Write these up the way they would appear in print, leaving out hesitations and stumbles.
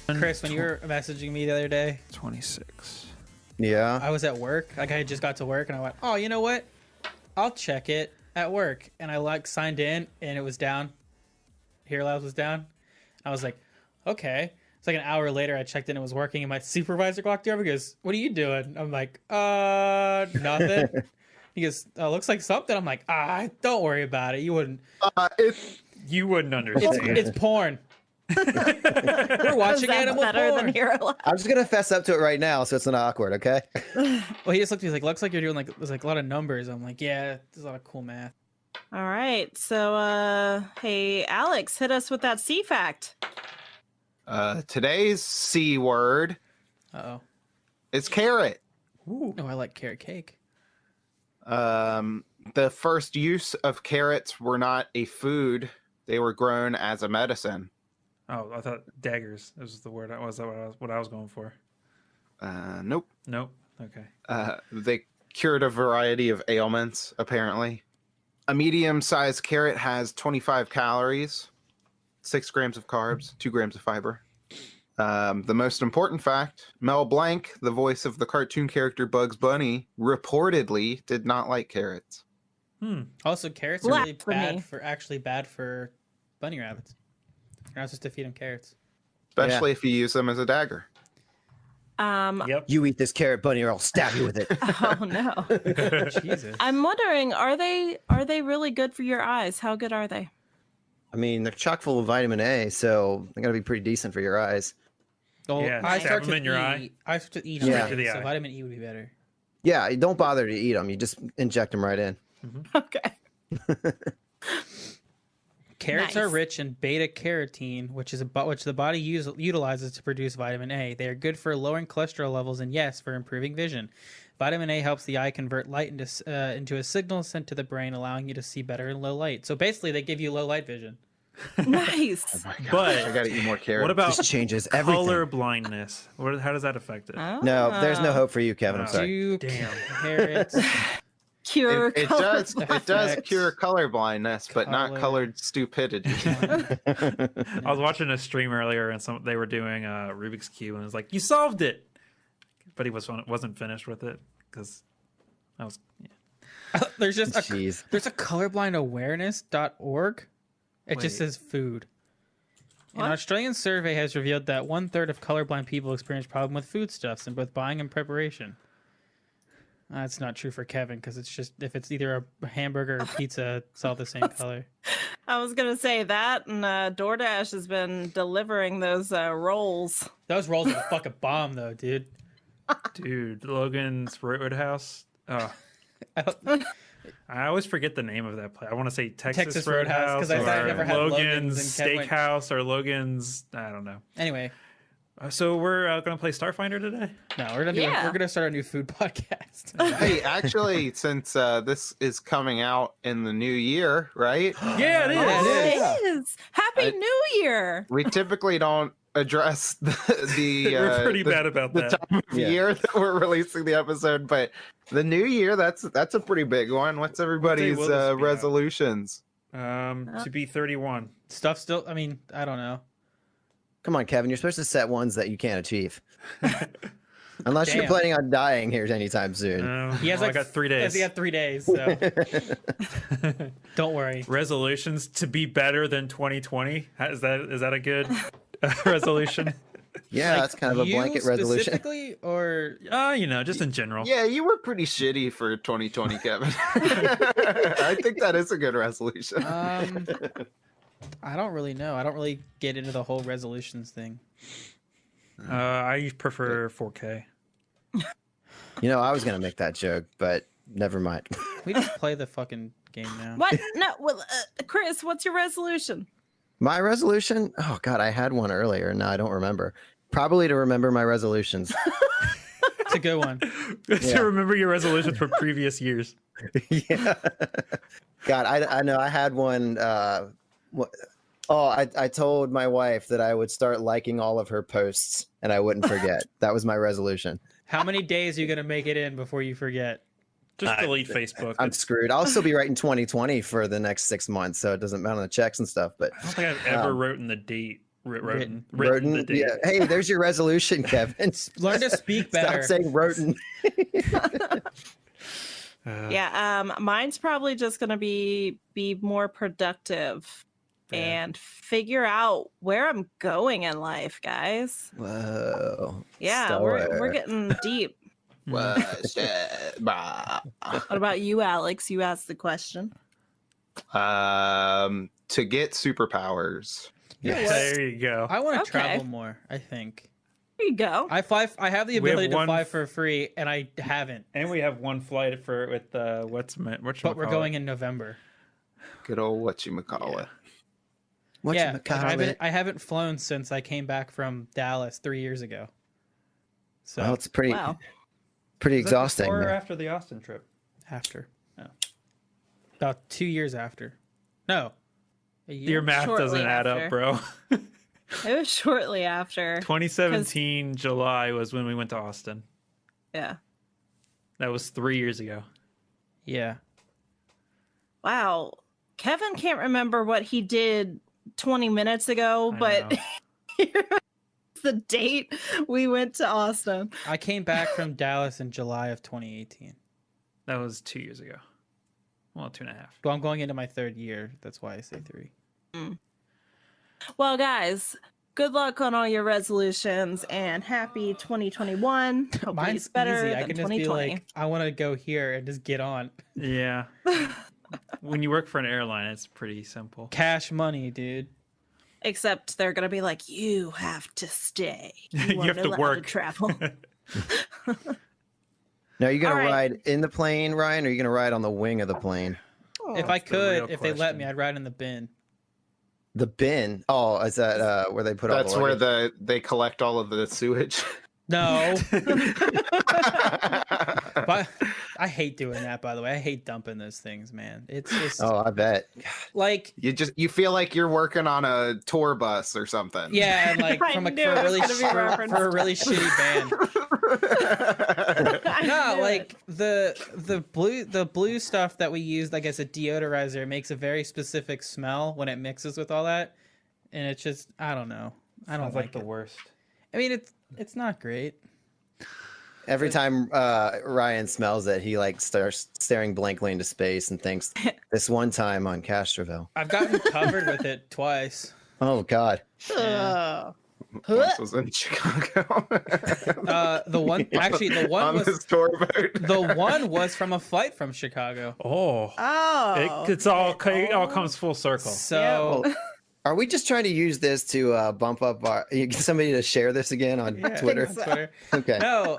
Chris, when you were messaging me the other day, 26. Yeah. I was at work. Like I had just got to work, and I went, "Oh, you know what? I'll check it at work." And I signed in, and it was down. Here Labs was down. I was like, "Okay." It's like an hour later, I checked in, and it was working, and my supervisor walked over. He goes, "What are you doing?" I'm like, nothing." He goes, "Oh, looks like something." I'm like, don't worry about it. You wouldn't. You wouldn't understand. It's porn. We're watching Animal better porn. than Hero Lab. I'm just gonna fess up to it right now, so it's not awkward, okay? Well, he just looked at me like, "Looks like you're doing there's like a lot of numbers." I'm like, "Yeah, there's a lot of cool math." All right. So, hey, Alex, hit us with that C fact. Today's C word Uh-oh. is carrot. Oh, I like carrot cake. The first use of carrots were not a food; they were grown as a medicine. Oh, I thought daggers. This was the word. What I was going for. Nope. Nope. Okay. They cured a variety of ailments, apparently. A medium-sized carrot has 25 calories, 6 grams of carbs, 2 grams of fiber. The most important fact, Mel Blanc, the voice of the cartoon character Bugs Bunny, reportedly did not like carrots. Also, carrots are really Blasphemy. bad for bunny rabbits. You're not supposed to feed them carrots. Especially if you use them as a dagger. Yep. You eat this carrot bunny or I'll stab you with it. Oh no. Jesus. I'm wondering, are they really good for your eyes? How good are they? I mean, they're chock full of vitamin A, so they're gonna be pretty decent for your eyes. Well, Yeah, I stab start them to in your eat. eye. I start to eat. Straight Yeah. to the So eye. vitamin E would be better. Yeah, don't bother to eat them. You just inject them right in. Okay. Carrots are Nice. rich in beta carotene, which the body utilizes to produce vitamin A. They are good for lowering cholesterol levels and, yes, for improving vision. Vitamin A helps the eye convert light into a signal sent to the brain, allowing you to see better in low light. So basically, they give you low light vision. Nice. But I gotta eat more carrots. what about This changes everything. color blindness? How does that affect it? No, there's no hope for you, Kevin. I'm Oh. sorry. Two Damn. carrots. Cure. It color does effects. cure color blindness, but not Color. colored stupidity. I was watching a stream earlier, and they were doing Rubik's Cube, and it was like, "You solved it," but he wasn't finished with it because I was. Yeah. There's just Jeez. there's a colorblindAwareness.org. It just Wait. says food. An What? Australian survey has revealed that 1/3 of colorblind people experience problem with foodstuffs in both buying and preparation. That's not true for Kevin because it's just if it's either a hamburger or pizza, it's all the same color. I was gonna say that, and DoorDash has been delivering those rolls. Those rolls are a fucking bomb though, dude. Dude, Logan's Roadhouse. Oh, I don't- I always forget the name of that place. I want to say Texas, Texas Roadhouse, 'cause I or never had Logan's Logan's and Ken went- Steakhouse or Logan's. I don't know. Anyway, So we're gonna play Starfinder today. no, we're gonna start a new food podcast. Hey, actually, since this is coming out in the new year, right? Yeah, it is. Yeah, it It is. Happy New Year. We typically don't address the We're pretty the, bad about the that. time of Yeah. year that we're releasing the episode, but the new year, that's a pretty big one. What's everybody's will this be out? resolutions? To be 31. Stuff still. I mean, I don't know. Come on, Kevin. You're supposed to set ones that you can't achieve. Unless you're Damn. planning on dying here anytime soon. He has I like got 3 days. He got 3 days, so don't worry. Resolutions to be better than 2020. Is that a good resolution? Yeah, Like, that's kind of a you blanket resolution. specifically, or Just in general. Yeah, you were pretty shitty for 2020, Kevin. I think that is a good resolution. I don't really know. I don't really get into the whole resolutions thing. I prefer 4K. You know, I was gonna make that joke, but never mind. We just play the fucking game now. What? No. Well, Chris, what's your resolution? My resolution? Oh God, I had one earlier. No, I don't remember. Probably to remember my resolutions. It's a good one. Yeah. To remember your resolutions from previous years. Yeah. God, I know I had one. I told my wife that I would start liking all of her posts and I wouldn't forget. That was my resolution. How many days are you gonna make it in before you forget? Just delete Facebook. I'm screwed. I'll still be writing 2020 for the next 6 months, so it doesn't matter on the checks and stuff. But I don't think I've ever written the date Roten. Rodent. Yeah. Hey, there's your resolution, Kevin. Learn to speak better. Stop saying rodent. Mine's probably just gonna be more productive and figure out where I'm going in life, guys. Whoa. Yeah, we're getting deep. What about you, Alex? You asked the question. To get superpowers. Yes. There you go. I want to Okay. travel more. I think There you go. I have the We have ability to one- fly for free, and I haven't. And we have one flight with But we're going in November. Good old whatchamacallit. Yeah, Whatchamacallit? I haven't flown since I came back from Dallas 3 years ago. So Well, it's pretty Wow. exhausting. Or man. after the Austin trip. after, about 2 years after. No, a year. Your math Shortly doesn't add after. up, bro. It was shortly after. 2017 July was when we went to Austin. Yeah. That was 3 years ago. Yeah. Wow. Kevin can't remember what he did 20 minutes ago, I but know. here's the date we went to Austin. I came back from Dallas in July of 2018. That was 2 years ago. Well, 2.5. Well, I'm going into my third year. That's why I say 3. Well, guys, good luck on all your resolutions and happy 2021. Hopefully Mine's it's better easy. I than can just be 2020. like, I want to go here and just get on. Yeah. When you work for an airline, it's pretty simple. Cash money, dude. Except they're going to be like, you have to stay. You weren't have to allowed work. travel. Now, are you going All to right. ride in the plane, Ryan, or are you going to ride on the wing of the plane? If I that's the could, real if they let me, question. I'd ride in the bin. The bin? Oh, is that where they put all That's the where luggage? they collect all of the sewage. No, but I hate doing that. By the way, I hate dumping those things, man. It's just Oh, I bet. like, You feel like you're working on a tour bus or something. yeah, and like I from a, knew for, it a was really gonna be referenced for a to really that. shitty band. I No, knew like it. the blue stuff that we use, like as a deodorizer, makes a very specific smell when it mixes with all that, and it's just I don't know. I don't Sounds like like the it. worst. I mean, it's not great. Every time Ryan smells it, he like starts staring blankly into space and thinks, "This one time on Castroville." I've gotten covered with it twice. Oh God! Yeah. Once was in Chicago. The one actually, the one on was this tour boat. the one was from a flight from Chicago. Oh. Oh. It all comes full circle. So Well, are we just trying to use this to bump up somebody to share this again on yeah, Twitter? on Twitter. Okay. No,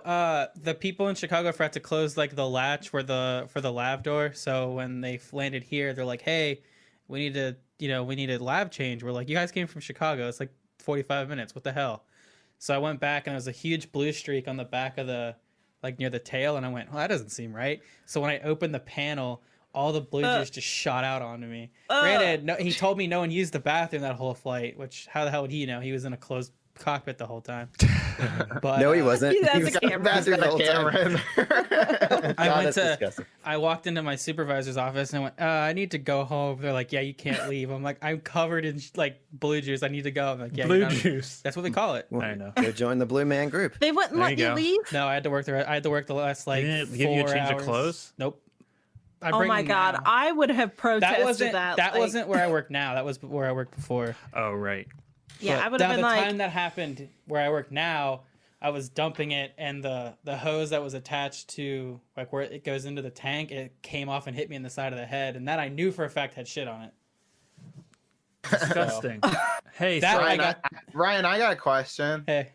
the people in Chicago forgot to close like the latch for the lab door. So when they landed here, they're like, "Hey, we need a lab change." We're like, "You guys came from Chicago. It's like 45 minutes. What the hell?" So I went back and there was a huge blue streak on the back of the like near the tail, and I went, "Well, that doesn't seem right." So when I opened the panel, all the blue juice just shot out onto me. Granted, no, he told me no one used the bathroom that whole flight, which how the hell would he know? He was in a closed cockpit the whole time. But No, he wasn't. He has He a was in the camera. bathroom the whole time. Camera in there. I God, went that's to disgusting. I walked into my supervisor's office and I went, I need to go home. They're like, "Yeah, you can't leave." I'm like, "I'm covered in like blue juice. I need to go." I'm like, "Yeah, Blue you're not-" juice. That's what they call it. I know. Go join the Blue Man Group. They wouldn't There let you you go. leave? No, I had to work the last like They didn't give you a 4 change of hours. clothes? Nope. I Oh bring my them god, now. I would have protested that like- wasn't where I work now. That was where I worked before. Oh, right. Yeah, But I would have now been the like, time that happened where I work now, I was dumping it, and the hose that was attached to like where it goes into the tank, it came off and hit me in the side of the head, and that I knew for a fact had shit on it. Disgusting. Hey, That so I Ryan, got. Ryan, I got a question. Hey,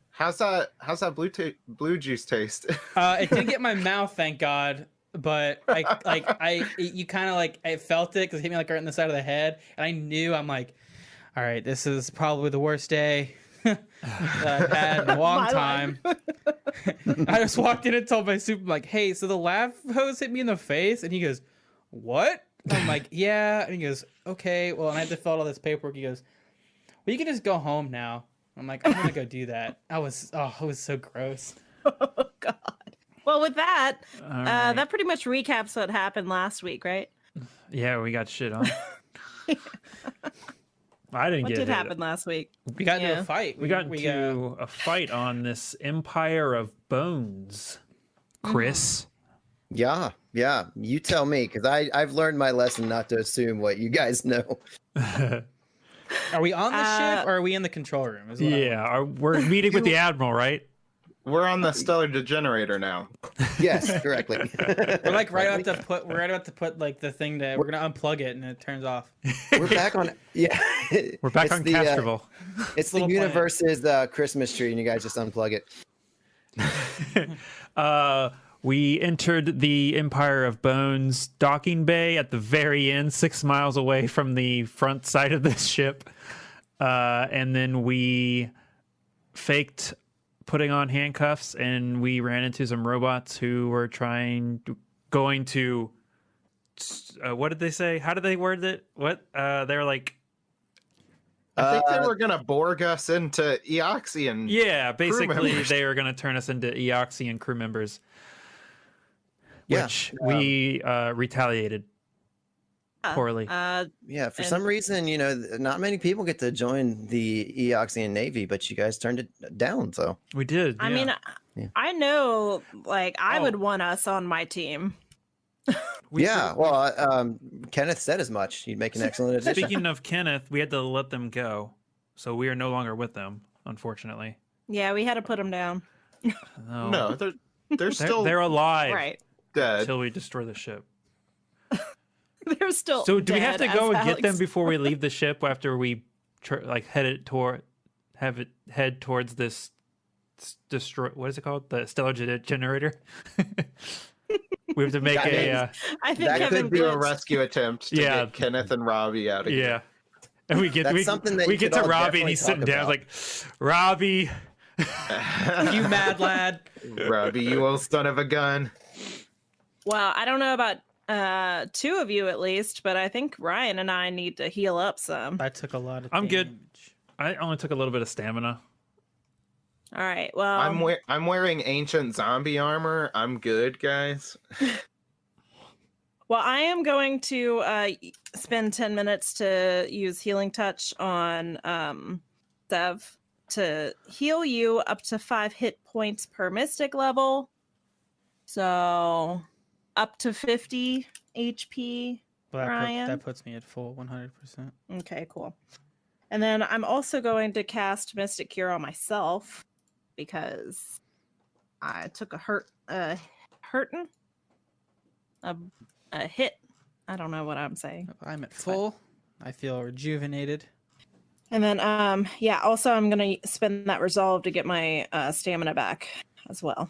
How's that blue juice taste? it didn't get my mouth, thank God. But you kind of like I felt it because it hit me like right in the side of the head, and I knew I'm like, all right, this is probably the worst day that I've had in a long My time. I just walked in and told my super like, "Hey, so the lav hose hit me in the face," and he goes, "What?" I'm like, "Yeah," and he goes, "Okay, well," and I had to fill out all this paperwork. He goes, "Well, you can just go home now." I'm like, "I'm gonna go do that." It was so gross. oh god. Well, with that, all right. that pretty much recaps what happened last week, right? Yeah, we got shit on. I didn't What get did hit. happen last week? We got into Yeah. a fight. We got into a fight on this Empire of Bones, Chris. Yeah. You tell me, because I've learned my lesson not to assume what you guys know. Are we on the ship or are we in the control room? Is what I Yeah, we're meeting with the Admiral, right? We're on the Stellar Degenerator now. Yes, correctly. We're like right about to put like the thing that we're gonna unplug it and it turns off. We're back on. Yeah, We're back It's on the, Castroville. It's the Little planet. universe's Christmas tree, and you guys just unplug it. We entered the Empire of Bones docking bay at the very end, 6 miles away from the front side of this ship. And then we faked putting on handcuffs, and we ran into some robots who were going to, what did they say? How did they word it? What? They're like, I think they were gonna Borg us into Eoxian. yeah, basically members. they were going to turn us into Eoxian crew members, Yeah, which we retaliated poorly. Yeah, for And- some reason, not many people get to join the Eoxian Navy, but you guys turned it down. So We did. I yeah. mean, Yeah. I know, like, I Oh. would want us on my team. Kenneth said as much. You'd make an excellent addition. Speaking of Kenneth, we had to let them go, so we are no longer with them, unfortunately. Yeah, we had to put them down. No, they're still they're alive Right. dead. until we destroy the ship. They're still. So do we have to dead, go as and get them Alex- before we leave the ship after we head towards this destroy? What is it called? The stellar generator. We have to make That a I think That Kevin could be Do a glitched. rescue attempt to Yeah. get Kenneth and Robbie out of here. yeah. And we get That's we, something that we you get could to all Robbie and definitely he's sitting talk down about. like, Robbie. You mad lad? Robbie, you old son of a gun. Well, I don't know about two of you at least, but I think Ryan and I need to heal up some. I took a lot of. I'm good. damage. I only took a little bit of stamina. All right. Well, I'm wearing ancient zombie armor. I'm good, guys. Well, I am going to spend 10 minutes to use Healing Touch on Dev to heal you up to 5 hit points per Mystic level. So up to 50 HP. Well, Ryan? that puts me at full 100%. Okay, cool. And then I'm also going to cast Mystic Cure on myself because I took a hit. I don't know what I'm saying. If I'm at full, I feel rejuvenated. And then yeah, also I'm going to spend that resolve to get my stamina back as well.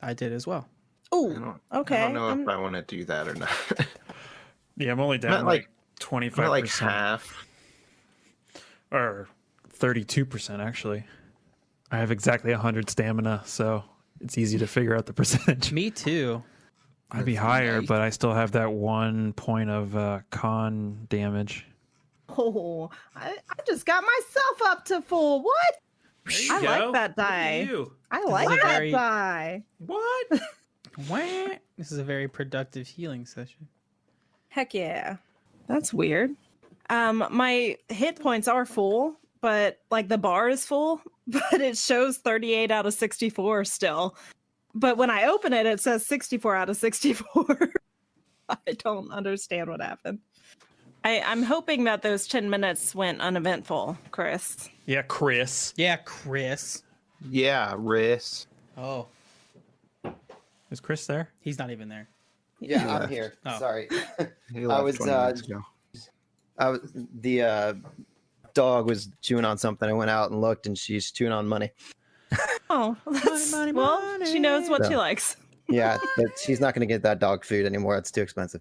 I did as well. Oh, okay. I don't know if I want to do that or not. Yeah, I'm only down Not like I'm 25%. at like half. Or 32% actually. I have exactly 100 stamina, so it's easy to figure out the percentage. Me too. I'd be higher, but I still have that 1 point of con damage. Oh, I just got myself up to full. What? I like that die. You. I This like is a that very- die. What? Wah. This is a very productive healing session. Heck yeah. That's weird. My hit points are full, but like the bar is full, but it shows 38 out of 64 still. But when I open it, it says 64 out of 64. I don't understand what happened. I'm hoping that those 10 minutes went uneventful, Chris. Yeah, Chris. Yeah, Chris. Yeah, Riss. Oh, Is Chris there? he's not even there. Yeah, I'm left. here. Oh. Sorry. He I left was 20 minutes ago. The dog was chewing on something. I went out and looked, and she's chewing on money. Oh, that's, well, she knows what she So- likes. Yeah, but she's not going to get that dog food anymore. It's too expensive.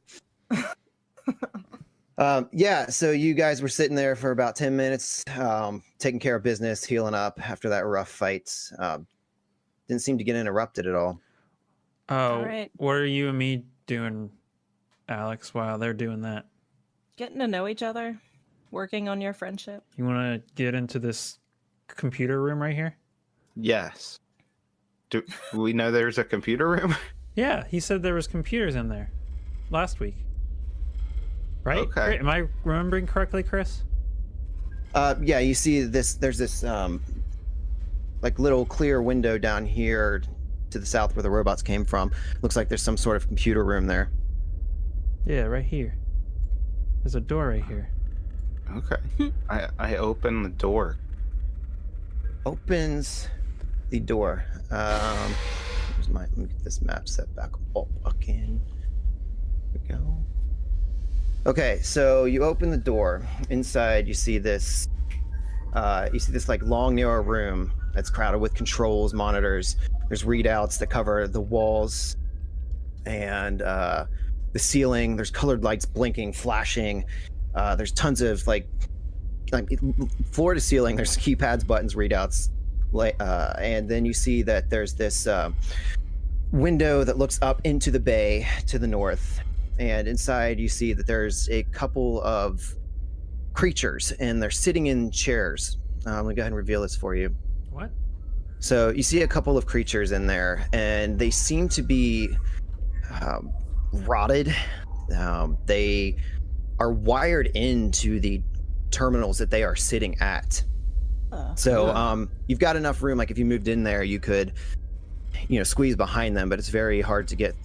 Yeah, so you guys were sitting there for about 10 minutes, taking care of business, healing up after that rough fight. Didn't seem to get interrupted at all. Oh, right. what are you and me doing, Alex, while they're doing that? Getting to know each other, working on your friendship. You want to get into this computer room right here? Yes. Do we know there's a computer room? Yeah, he said there was computers in there last week. Right? Okay. Am I remembering correctly, Chris? Yeah, you see this. There's this like little clear window down here to the south where the robots came from. Looks like there's some sort of computer room there. Yeah, right here. There's a door right here. Okay. I open the door. Opens the door. Let me get this map set back up again. There we go. Okay, so you open the door. Inside, you see this. Like long, narrow room that's crowded with controls, monitors. There's readouts that cover the walls and the ceiling. There's colored lights blinking, flashing. There's tons of like floor to ceiling. There's keypads, buttons, readouts, and then you see that there's this window that looks up into the bay to the north. And inside you see that there's a couple of creatures and they're sitting in chairs. Let me go ahead and reveal this for you. What? So you see a couple of creatures in there and they seem to be rotted. They are wired into the terminals that they are sitting at. So you've got enough room. Like if you moved in there, you could, squeeze behind them, but it's very hard to get.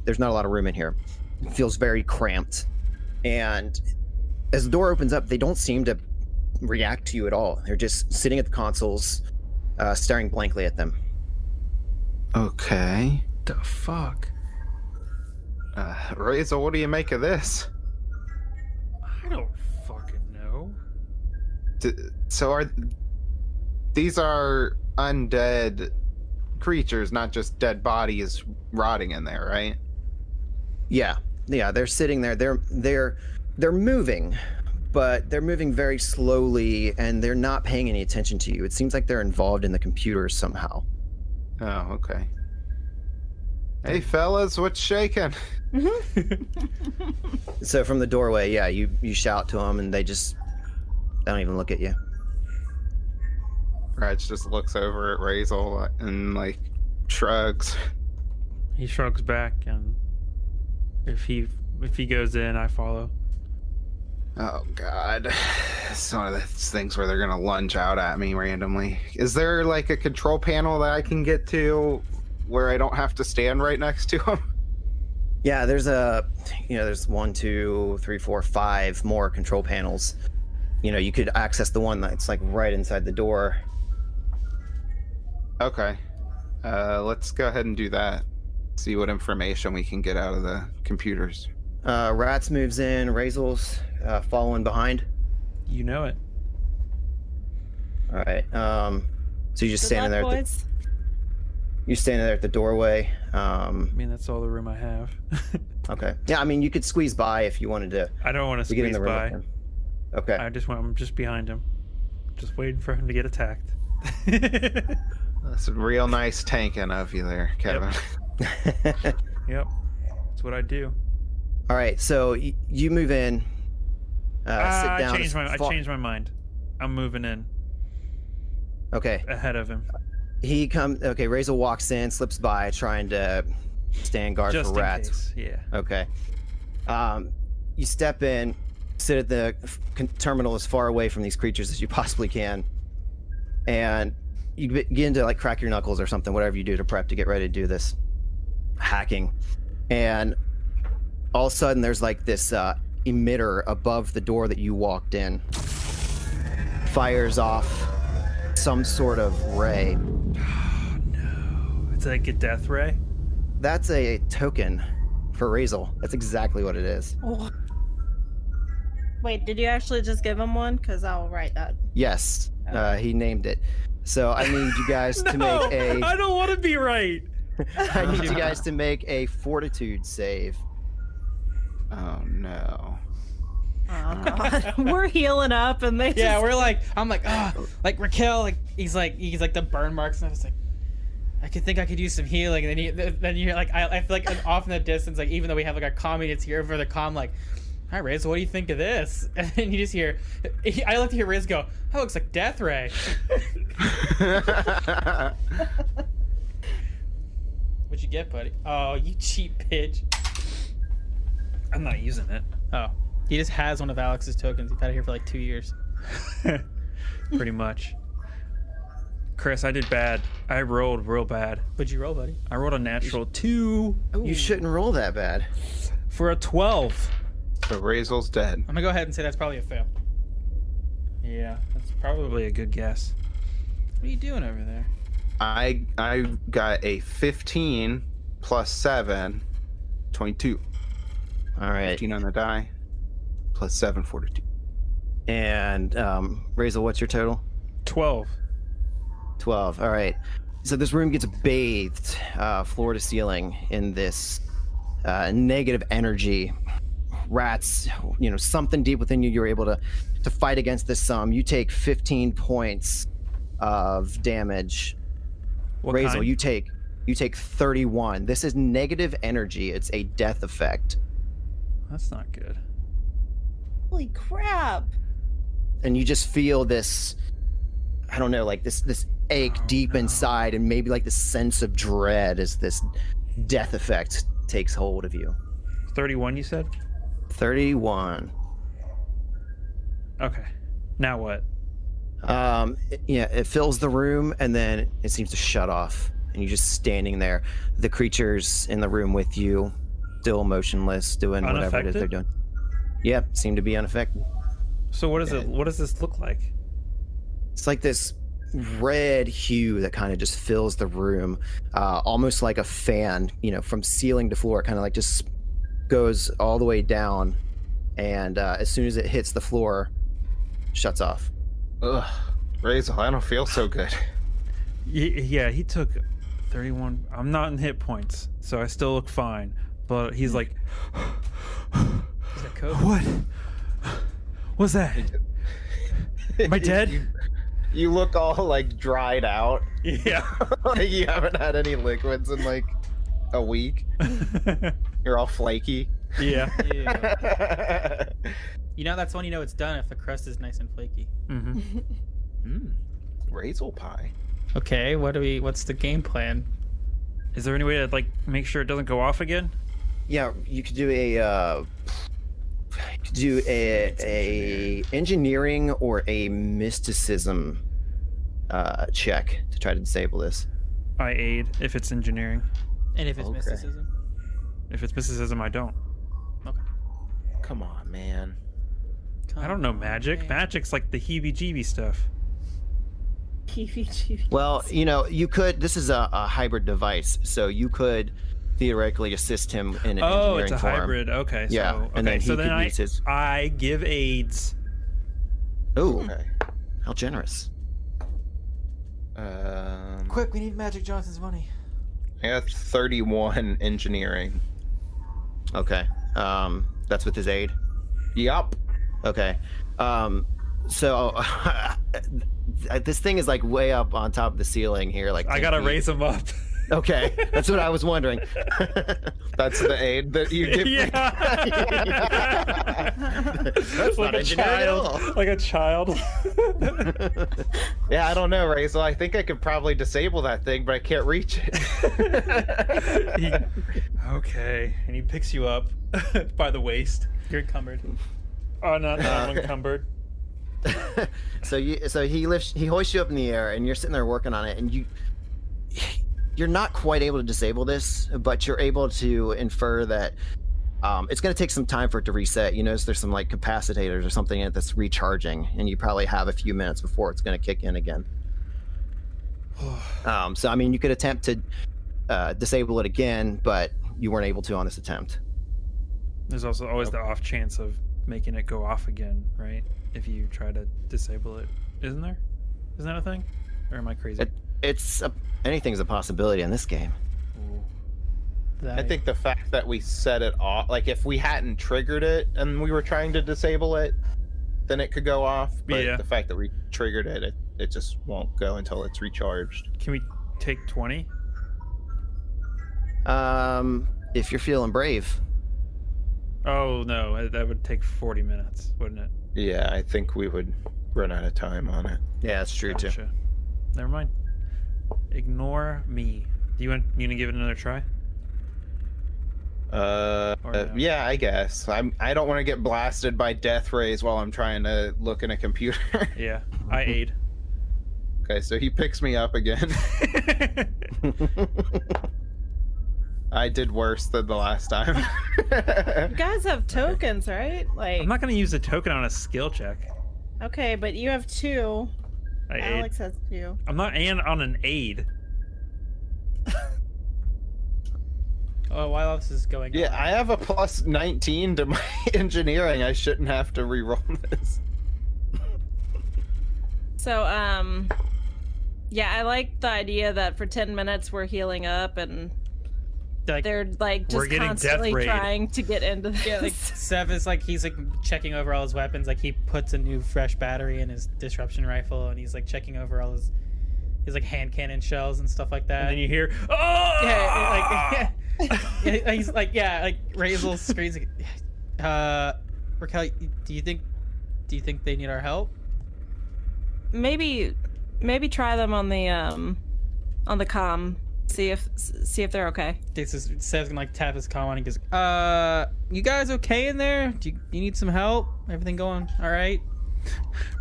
There's not a lot of room in here. It feels very cramped. And as the door opens up, they don't seem to react to you at all. They're just sitting at the consoles, staring blankly at them. Okay. The fuck? Razor, what do you make of this? I don't fucking know. So these are undead creatures, not just dead bodies rotting in there, right? Yeah, they're sitting there. They're moving, but they're moving very slowly, and they're not paying any attention to you. It seems like they're involved in the computers somehow. Oh, okay. Hey, fellas, what's shaking? So from the doorway, yeah, you shout to them, and they don't even look at you. Raj just looks over at Razor and shrugs. He shrugs back, and if he goes in, I follow. Oh God, it's one of those things where they're gonna lunge out at me randomly. Is there a control panel that I can get to where I don't have to stand right next to them? Yeah, there's there's 1, 2, 3, 4, 5 more control panels. You could access the one that's right inside the door. Okay, let's go ahead and do that. See what information we can get out of the computers. Rats moves in. Razor's following behind. You know it. All right. So you're just standing there. Boys? You're standing there at the doorway. I mean, that's all the room I have. Okay. Yeah, I mean, you could squeeze by if you wanted to. I don't want to get in squeeze the room by. with him. Okay. I'm just behind him, just waiting for him to get attacked. That's a real nice tanking of you there, Kevin. Yep, that's what I do. All right. So you move in. Sit down. I changed my mind. I'm moving in. Okay. Ahead of him. He comes. Okay. Razor walks in, slips by, trying to stand guard Just for in rats. case, yeah. Okay. You step in, sit at the terminal as far away from these creatures as you possibly can, and you begin to crack your knuckles or something, whatever you do to prep to get ready to do this hacking. And all of a sudden, there's this emitter above the door that you walked in. Fires off some sort of ray. Oh no! It's like a death ray. That's a token for Razor. That's exactly what it is. Oh. Wait, did you actually just give him one? Because I'll write that. Yes, he named it. So I need you guys to No, make a. I don't want to be right. I need you guys to make a fortitude save. Oh no. Oh god, we're healing up, and they Yeah, just... we're I'm Raquel, he's the burn marks, and I was I could think I could use some healing, and then you hear I feel off in the distance, even though we have our comm units here over the comm, hi Riz, what do you think of this? And then you just hear, I like to hear Riz go, that looks like Death Ray. What'd you get, buddy? Oh, you cheap bitch. I'm not using it. Oh, he just has one of Alex's tokens. He's had it here for 2 years. Pretty much. Chris, I did bad. I rolled real bad. What'd you roll, buddy? I rolled a natural 2 You shouldn't roll that bad. for a 12. So Razel's dead. I'm gonna go ahead and say that's probably a fail. Yeah, that's probably a good guess. What are you doing over there? I got a 15 plus 7, 22. All right. 15 on the die, plus 7, 42. And Razel, what's your total? 12. 12. All right. So this room gets bathed floor to ceiling in this negative energy. Rats, something deep within you, you're able to fight against this. You take 15 points of damage. What Razel, kind? you take 31. This is negative energy. It's a death effect. That's not good. Holy crap! And you just feel this, I don't know, like this ache deep inside, and maybe like the sense of dread as this death effect takes hold of you. 31, you said? 31. Okay. Now what? It fills the room, and then it seems to shut off, and you're just standing there. The creatures in the room with you, still motionless, doing whatever it is they're doing. Yeah, seem to be unaffected. So what is it? What does this look like? It's like this red hue that kind of just fills the room, almost like a fan, from ceiling to floor. Kind of like just goes all the way down, and as soon as it hits the floor, shuts off. Ugh, Razel, I don't feel so good. Yeah, he took 31. I'm not in hit points, so I still look fine. But he's like, Is that code? what? What's that? Am I dead? You look all like dried out. Yeah. Like you haven't had any liquids in like a week. You're all flaky. Yeah. Yeah. That's when you know it's done if the crust is nice and flaky. Mm-hmm. Razel pie. Okay, what's the game plan? Is there any way to like make sure it doesn't go off again? Yeah, you could do a engineering or a mysticism check to try to disable this. I aid if it's engineering. And if it's Okay. mysticism? If it's mysticism, I don't. Okay. Come on, man. I don't know magic. Okay. Magic's like the heebie-jeebie stuff. Well, you could. This is a hybrid device, so you could theoretically assist him in an Oh, engineering it's a form. hybrid. Okay. Yeah, So, and then he so then could use his. I give aids. Ooh, Okay. how generous! Quick, we need Magic Johnson's money. I got 31 engineering. Okay, that's with his aid. Yup. Okay, so this thing is like way up on top of the ceiling here. Like I 10 gotta feet. raise him up. Okay, that's what I was wondering. That's the aid that you give me. That's Like not a engineering at all. child. Like a child. Yeah, I don't know, Razel. I think I could probably disable that thing, but I can't reach it. Okay. And he picks you up by the waist. You're encumbered. Oh, not unencumbered. So he hoists you up in the air, and you're sitting there working on it, and you're not quite able to disable this, but you're able to infer that it's going to take some time for it to reset. You notice there's some like capacitors or something in it that's recharging, and you probably have a few minutes before it's going to kick in again. So I mean, you could attempt to disable it again, but you weren't able to on this attempt. There's also always the off chance of making it go off again, right? If you try to disable it. Isn't there? Isn't that a thing? Or am I crazy? Anything's a possibility in this game. I think the fact that we set it off, like if we hadn't triggered it and we were trying to disable it, then it could go off. But Yeah. the fact that we triggered it, it just won't go until it's recharged. Can we take 20? If you're feeling brave. Oh, no. That would take 40 minutes, wouldn't it? Yeah, I think we would run out of time on it. Yeah, that's true too. Gotcha. Never mind. Ignore me. Do you want to give it another try? no? Yeah, I guess. I don't want to get blasted by death rays while I'm trying to look in a computer. Yeah, I aid. Okay, so he picks me up again. I did worse than the last time. You guys have tokens, right? Like, I'm not gonna use a token on a skill check. okay, but you have 2. I aid. Alex has 2. I'm not on an aid. Oh, while this is going Yeah, on. I have a plus 19 to my engineering. I shouldn't have to re-roll this. So, yeah, I like the idea that for 10 minutes we're healing up and Like, they're like We're just getting constantly death raid. trying to get into this. yeah, like Sev is like he's like checking over all his weapons. Like he puts a new fresh battery in his disruption rifle, and he's like checking over all his like hand cannon shells and stuff like that. And then you hear, oh! yeah, like he's like Razel screams. Like, Raquel, do you think they need our help? maybe try them on the comm. See if they're okay. This is Sev's gonna like tap his comm on and goes, you guys okay in there? Do you need some help? Everything going all right?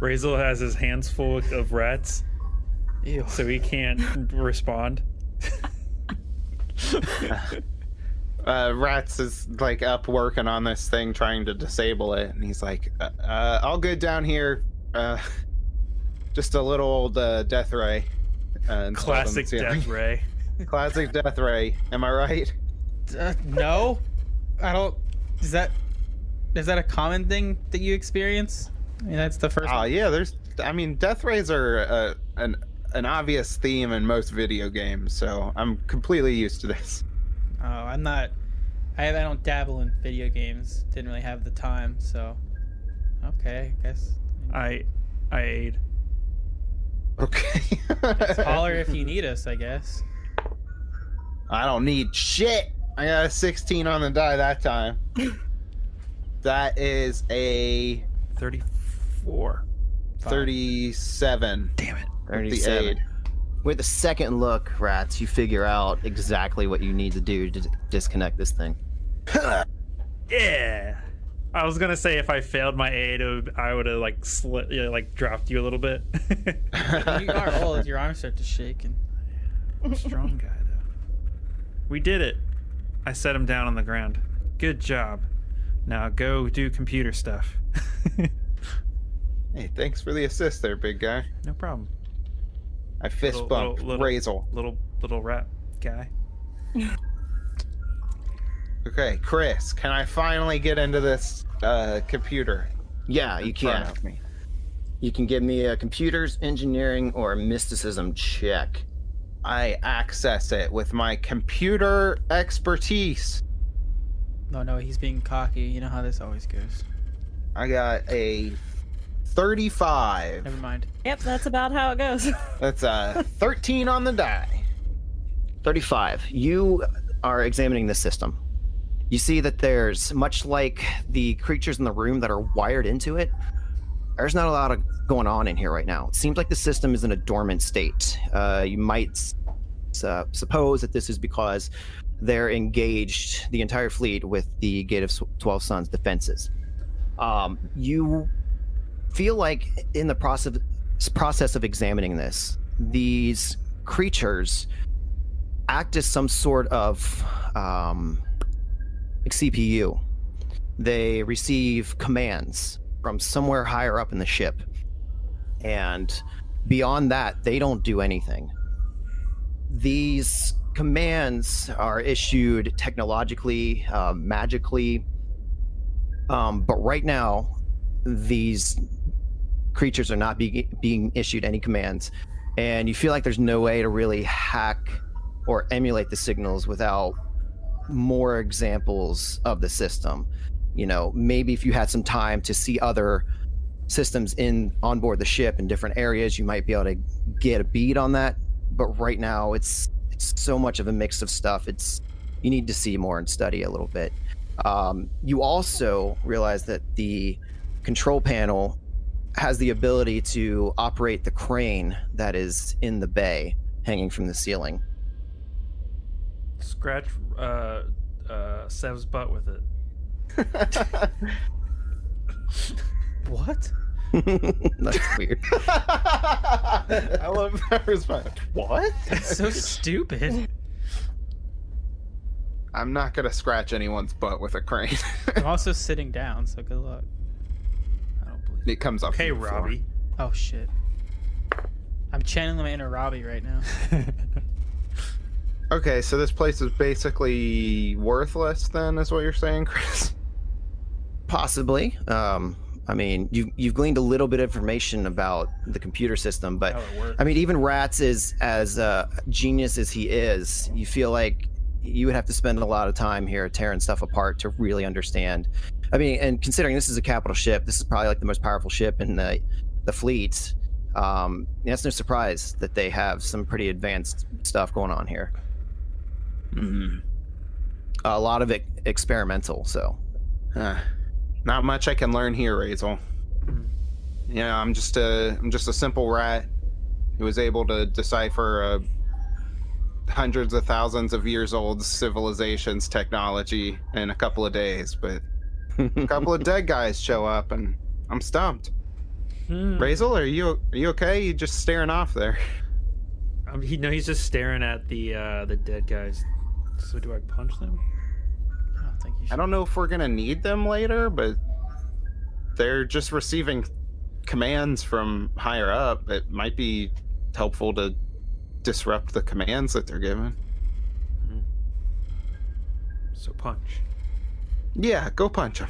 Razel has his hands full of rats, Ew. so he can't respond. Rats is like up working on this thing, trying to disable it, and he's like, "All good down here. Just a little old death ray." Classic death ray. Classic death ray. Am I right? No, I don't. Is that a common thing that you experience? I mean, that's the first. Oh yeah, death rays are an obvious theme in most video games, so I'm completely used to this. Oh, I'm not. I don't dabble in video games. Didn't really have the time, so. Okay, I guess. I aid. Okay. Holler if you need us, I guess. I don't need shit. I got a 16 on the die that time. That is a 34. 37. Damn it. with the 37. aid. With the second look, Rats, you figure out exactly what you need to do to disconnect this thing. Yeah. I was gonna say if I failed my aid, I would have like dropped you a little bit. You are old. Your arms start to shake. And I'm a strong guy though. We did it. I set him down on the ground. Good job. Now go do computer stuff. Hey, thanks for the assist there, big guy. No problem. I fist bumped Razel. Little rat guy. Okay, Chris, can I finally get into this computer? Yeah, you in front can. of me? You can give me a computers, engineering, or mysticism check. I access it with my computer expertise. no, he's being cocky. You know how this always goes. I got a 35. Never mind. Yep, that's about how it goes. That's a 13 on the die. 35. You are examining the system. You see that there's, much like the creatures in the room that are wired into it, there's not a lot of going on in here right now. It seems like the system is in a dormant state. You might suppose that this is because they're engaged, the entire fleet, with the Gate of 12 Suns defenses. You feel like in the process of examining this, these creatures act as some sort of CPU. They receive commands from somewhere higher up in the ship, and beyond that, they don't do anything. These commands are issued technologically, magically, but right now, these creatures are not being issued any commands, and you feel like there's no way to really hack or emulate the signals without more examples of the system. You know, maybe if you had some time to see other systems on board the ship in different areas, you might be able to get a bead on that. But right now, it's so much of a mix of stuff. You need to see more and study a little bit. You also realize that the control panel has the ability to operate the crane that is in the bay, hanging from the ceiling. Scratch Sev's butt with it. What? That's weird. I love that response. What? That's so stupid. I'm not gonna scratch anyone's butt with a crane. I'm also sitting down, so good luck. I don't believe It comes off. Okay, the floor. Robbie. Oh shit. I'm channeling my inner Robbie right now. Okay, so this place is basically worthless then, is what you're saying, Chris? Possibly. I mean, you've gleaned a little bit of information about the computer system, but How it works. I mean, even Rats is as genius as he is. You feel like you would have to spend a lot of time here tearing stuff apart to really understand. I mean, and considering this is a capital ship, this is probably like the most powerful ship in the fleet. It's no surprise that they have some pretty advanced stuff going on here. Mm-hmm. A lot of it experimental. So, Not much I can learn here, Razel. Yeah, I'm just a simple rat who was able to decipher hundreds of thousands of years old civilization's technology in a couple of days, but a couple of dead guys show up and I'm stumped. Razel, are you okay? You just staring off there? He's just staring at the dead guys. So do I punch them? I don't think you should. I don't know if we're gonna need them later, but they're just receiving commands from higher up. It might be helpful to disrupt the commands that they're given. So punch. Yeah, go punch them.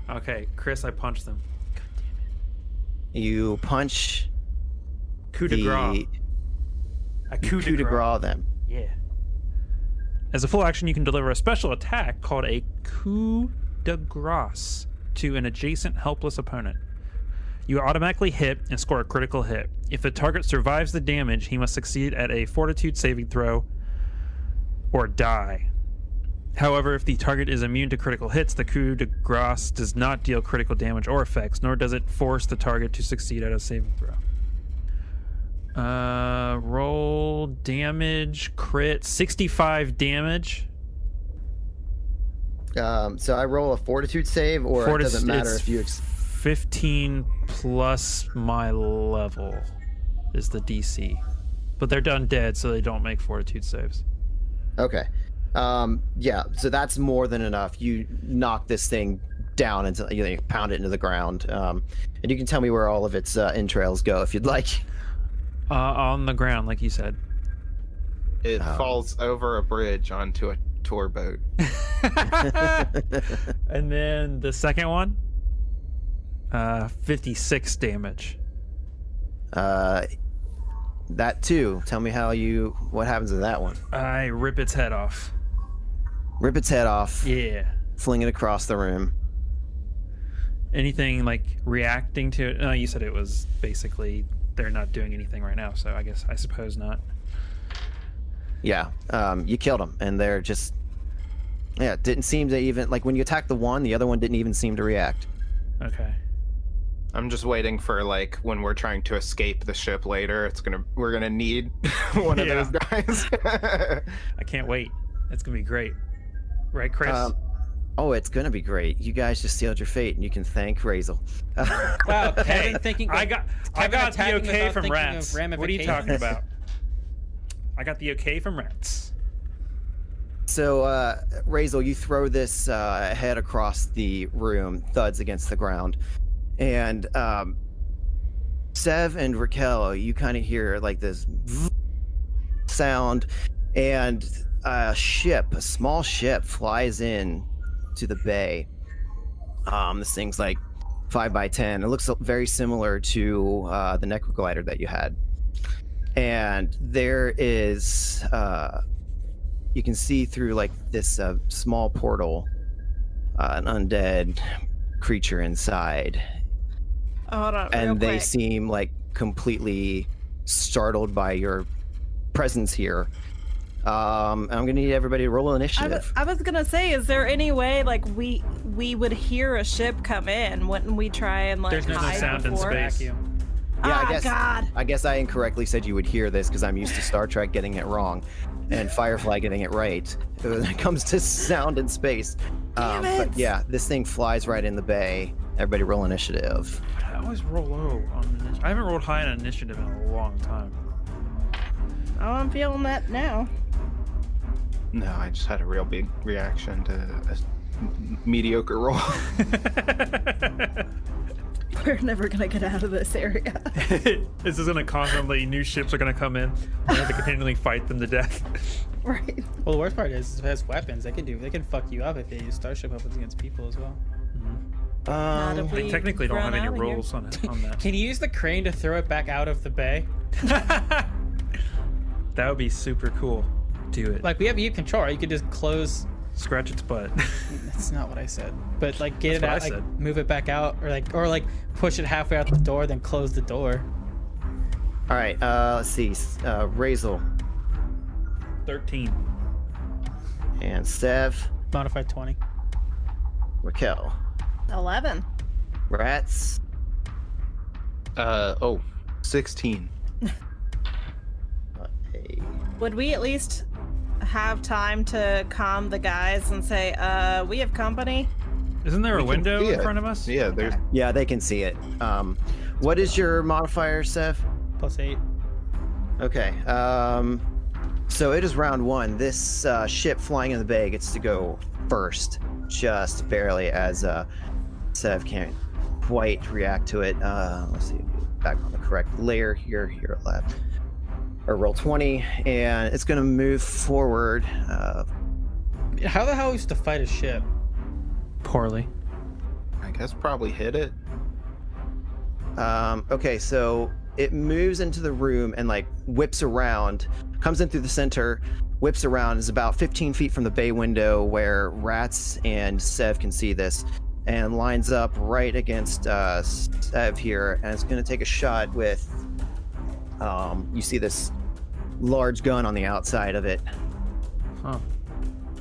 Okay, Chris, I punched them. you punch Coup de grace. A coup de grace. them. Yeah. As a full action, you can deliver a special attack called a coup de grace to an adjacent helpless opponent. You automatically hit and score a critical hit. If the target survives the damage, he must succeed at a fortitude saving throw or die. However, if the target is immune to critical hits, the coup de grace does not deal critical damage or effects, nor does it force the target to succeed at a saving throw. Roll damage, crit, 65 damage. So I roll a fortitude save, or it doesn't matter if you. 15 plus my level is the DC, but they're done dead, so they don't make fortitude saves. Okay. Yeah. So that's more than enough. You knock this thing down until you pound it into the ground, and you can tell me where all of its entrails go if you'd like. On the ground, like you said. It falls over a bridge onto a tour boat. And then the second one, 56 damage. That too. Tell me what happens to that one. I rip its head off. Rip its head off. Yeah. Fling it across the room. Anything like reacting to it? No, you said it was basically they're not doing anything right now, so I suppose not. Yeah. You killed them, and they're just. Yeah, didn't seem to even like when you attacked the one, the other one didn't even seem to react. Okay. I'm just waiting for like when we're trying to escape the ship later. We're gonna need one of those guys. I can't wait. It's gonna be great, right, Chris? Oh, it's gonna be great. You guys just sealed your fate, and you can thank Razel. Wow, Kevin thinking. I got the attacking okay without from thinking Rats. of What are you talking about? I got the okay from Rats. So, Razel, you throw this head across the room, thuds against the ground, and Sev and Raquel, you kind of hear like this sound, and a small ship, flies in to the bay. This thing's like 5x10. It looks very similar to the Necroglider that you had, and there is. You can see through like this small portal, an undead creature inside. Oh, hold on, and real they quick. seem like completely startled by your presence here. I'm gonna need everybody to roll initiative. I was gonna say, is there any way like we would hear a ship come in? Wouldn't we try and like There's no hide sound in before? space. Vacuum. God. I guess I incorrectly said you would hear this because I'm used to Star Trek getting it wrong, and Firefly getting it right when it comes to sound and space. Damn it. But yeah, this thing flies right in the bay. Everybody roll initiative. I always roll low on initiative. I haven't rolled high on initiative in a long time. Oh, I'm feeling that now. No, I just had a real big reaction to a mediocre roll. We're never gonna get out of this area. This is gonna constantly, new ships are gonna come in. We have to continually fight them to death. Right. Well, the worst part is it has weapons. They can fuck you up if they use starship weapons against people as well. Not if They we technically don't run have any out of here. rules on that. Can you use the crane to throw it back out of the bay? That would be super cool. Do it. Like, we have Eve control, right? You could just close. Scratch its butt. That's not what I said. But like, get That's it what out, I like said. move it back out, or like push it halfway out the door, then close the door. All right, let's see. Razel 13. and Sev, Modified 20. Raquel, 11. Rats, 16. a Would we at least have time to calm the guys and say, we have company? Isn't there a We can window see in it. front of us? Yeah, there's. Yeah, they can see it. What is your modifier, Sev? +8. Okay. So it is round one. This ship flying in the bay gets to go first, just barely, as Sev can't quite react to it. Let's see. Back on the correct layer here at left. Or roll 20, and it's going to move forward. How the hell used to fight a ship? Poorly. I guess probably hit it. Okay, so it moves into the room and like whips around, comes in through the center, whips around, is about 15 feet from the bay window where Rats and Sev can see this, and lines up right against Sev here, and it's going to take a shot with. You see this large gun on the outside of it. Huh.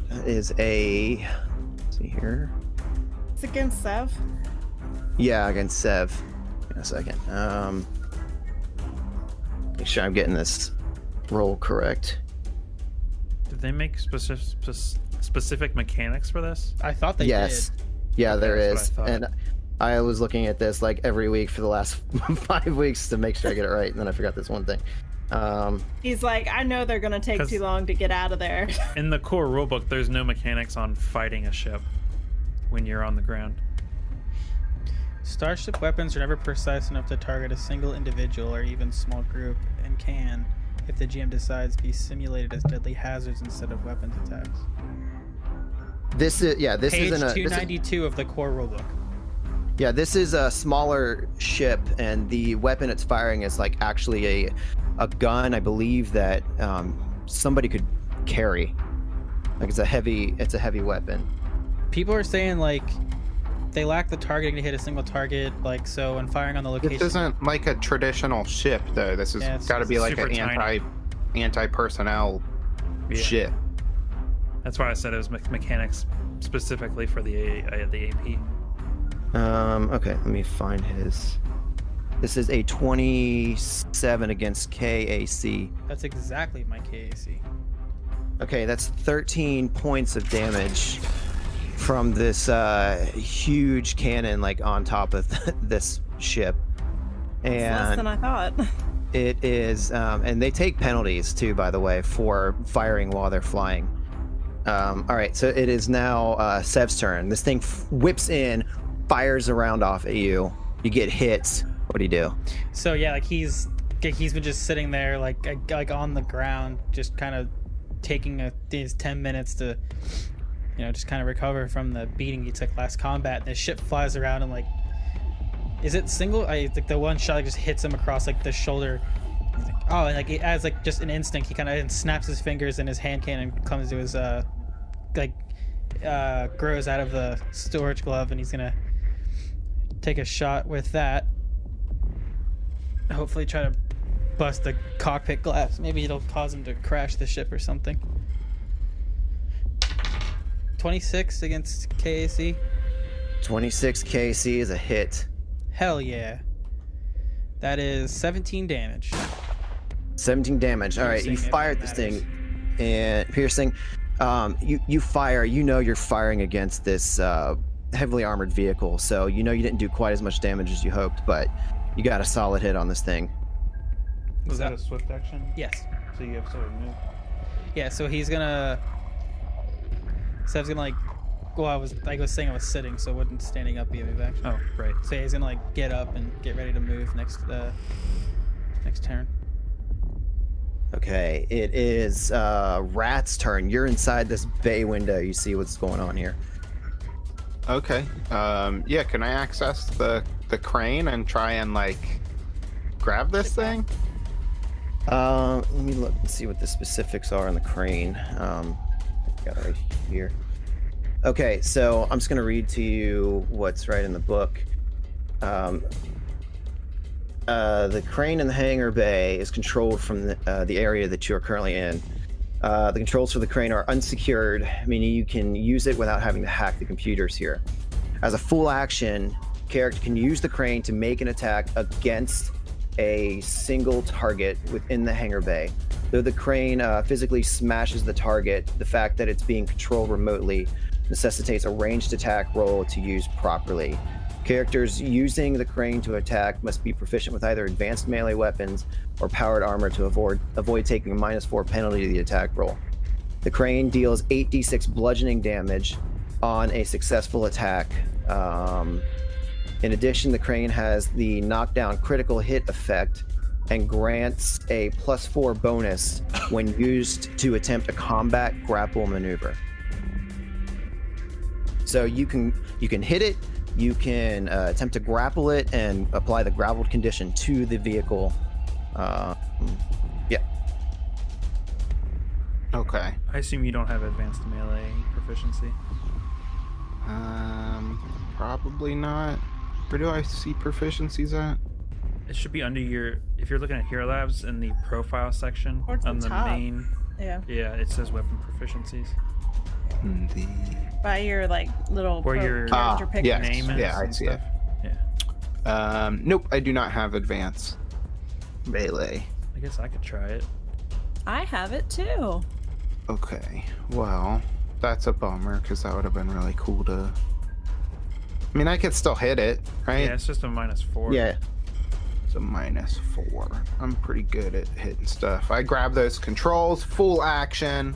That is a. Let's see here. It's against Sev. Yeah, against Sev. In a second. Make sure I'm getting this roll correct. Did they make specific mechanics for this? I thought they Yes. did. Yeah, there that's is. what I thought. And I was looking at this like every week for the last 5 weeks to make sure I get it right, and then I forgot this one thing. He's like, I know they're gonna take 'Cause- too long to get out of there. In the core rulebook, there's no mechanics on fighting a ship when you're on the ground. Starship weapons are never precise enough to target a single individual or even small group, and can, if the GM decides, be simulated as deadly hazards instead of weapons attacks. This Page isn't a 292 of the core rulebook. this is a smaller ship, and the weapon it's firing is like actually a gun, I believe, that somebody could carry. Like it's a heavy weapon. People are saying like they lack the targeting to hit a single target, like so when firing on the location. This isn't like a traditional ship, though. This has Yeah, it's got to be like super an tiny. anti-personnel Yeah. ship. That's why I said it was mechanics specifically for the AP. Okay, let me find his. This is a 27 against KAC. That's exactly my KAC. Okay, that's 13 points of damage from this huge cannon like on top of this ship. It's less than And I thought. it is and they take penalties too, by the way, for firing while they're flying. All right, so it is now Sev's turn. This thing whips in, fires a round off at you. You get hit. What do you do? So yeah, like he's been just sitting there like on the ground, just kind of taking these 10 minutes to, just kind of recover from the beating he took last combat. And the ship flies around and like, is it single? Like the one shot just hits him across like the shoulder. He's like, oh, and like as like just an instinct, he kind of snaps his fingers and his hand cannon comes to his grows out of the storage glove, and he's gonna take a shot with that. Hopefully try to bust the cockpit glass. Maybe it'll cause him to crash the ship or something. 26 against KAC. 26 KC is a hit. Hell yeah. That is 17 damage. 17 damage. All right, you Piercing, if fire at that this thing, and piercing. You fire. You know you're firing against this heavily armored vehicle, so you know you didn't do quite as much damage as you hoped, but you got a solid hit on this thing. Was that a swift action? Yes. So you have to move. Yeah, so he's gonna. Seb's gonna like. Well, I was saying I was sitting, so wouldn't standing up be a move action? Oh, right. So he's gonna like get up and get ready to move next turn. Okay, it is Rat's turn. You're inside this bay window. You see what's going on here. Okay. Yeah, can I access the crane and try and like grab this thing? Let me look and see what the specifics are on the crane. Got it right here. Okay, so I'm just gonna read to you what's right in the book. The crane in the hangar bay is controlled from the area that you're currently in. The controls for the crane are unsecured, meaning you can use it without having to hack the computers here. As a full action, character can use the crane to make an attack against a single target within the hangar bay. Though the crane physically smashes the target, the fact that it's being controlled remotely necessitates a ranged attack roll to use properly. Characters using the crane to attack must be proficient with either advanced melee weapons or powered armor to avoid taking a -4 penalty to the attack roll. The crane deals 8d6 bludgeoning damage on a successful attack. In addition, the crane has the knockdown critical hit effect and grants a +4 bonus when used to attempt a combat grapple maneuver. So you can hit it, you can attempt to grapple it and apply the grappled condition to the vehicle. Yeah. Okay. I assume you don't have advanced melee proficiency. Probably not. Where do I see proficiencies at? It should be under your. If you're looking at Hero Labs in the profile section Towards the on the top. main. Yeah. Yeah, it says weapon proficiencies. The By your like little Where your character pick. yes. name is. Yeah, I and see stuff. it. Yeah. Nope, I do not have advance melee. I guess I could try it. I have it too. Okay, well, that's a bummer because that would have been really cool to. I mean, I could still hit it, right? Yeah, it's just a -4. Yeah. It's a -4. I'm pretty good at hitting stuff. I grab those controls, full action.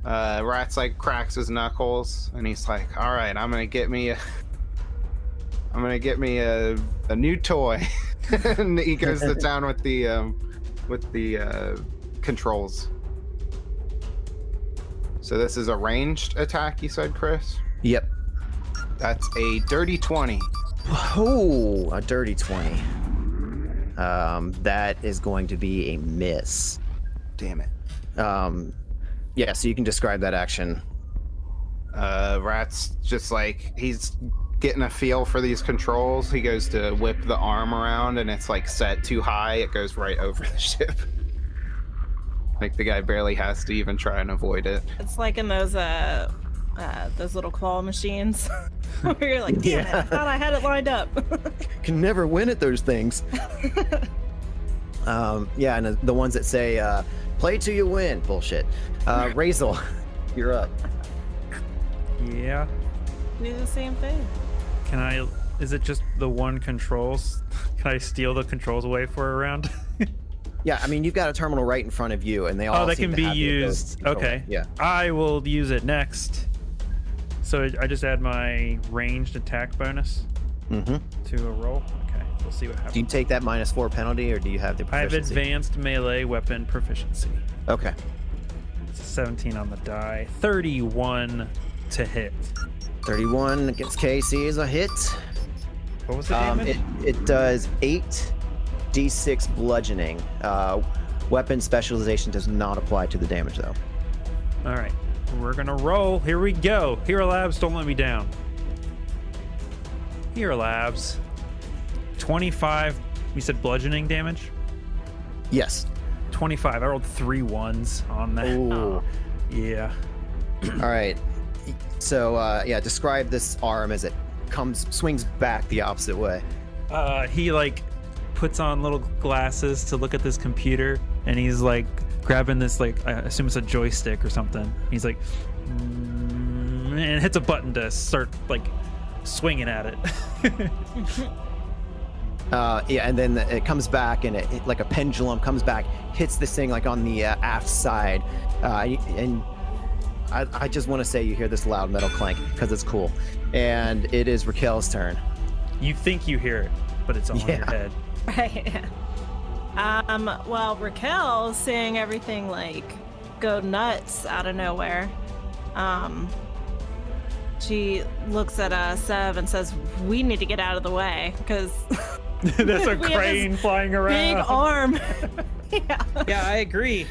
Rat's like cracks his knuckles, and he's like, "All right, I'm gonna get me a new toy." And he goes to town with the controls. So this is a ranged attack, you said, Chris? Yep. That's a dirty 20. Oh, a dirty 20. That is going to be a miss. Damn it. Yeah, so you can describe that action. Rat's just like, he's getting a feel for these controls. He goes to whip the arm around and it's like set too high. It goes right over the ship. Like the guy barely has to even try and avoid it. It's like in those little claw machines where you're like, damn it, I thought I had it lined up. Can never win at those things. Yeah, and the ones that say, play till you win. Bullshit. Razel, you're up. Yeah. Do the same thing. Can I? Is it just the one controls? Can I steal the controls away for a round? Yeah, I mean, you've got a terminal right in front of you, and they all Oh, they seem can to be have the ability to used. control it. Okay. Yeah. I will use it next. So I just add my ranged attack bonus Mm-hmm. to a roll. Okay, we'll see what happens. Do you take that -4 penalty, or do you have the I have proficiency? advanced melee weapon proficiency. Okay. It's a 17 on the die. 31 to hit. 31 against KC is a hit. What was the damage? It does 8d6 bludgeoning. Weapon specialization does not apply to the damage, though. All right, we're gonna roll. Here we go. Hero Labs, don't let me down. Hero Labs. 25. You said bludgeoning damage? Yes. 25. I rolled 3 1s on that. Ooh. Yeah. All right. So, yeah, describe this arm as it swings back the opposite way. He like puts on little glasses to look at this computer, and he's like grabbing this, like, I assume it's a joystick or something. He's like, and hits a button to start like swinging at it. Yeah, and then it comes back, and it like a pendulum comes back, hits this thing like on the aft side, and I just want to say you hear this loud metal clank because it's cool, and it is Raquel's turn. You think you hear it, but it's all in your head. Right. Well, Raquel, seeing everything like go nuts out of nowhere, she looks at Sev and says, "We need to get out of the way because there's a crane flying around. Big arm." Yeah, I agree.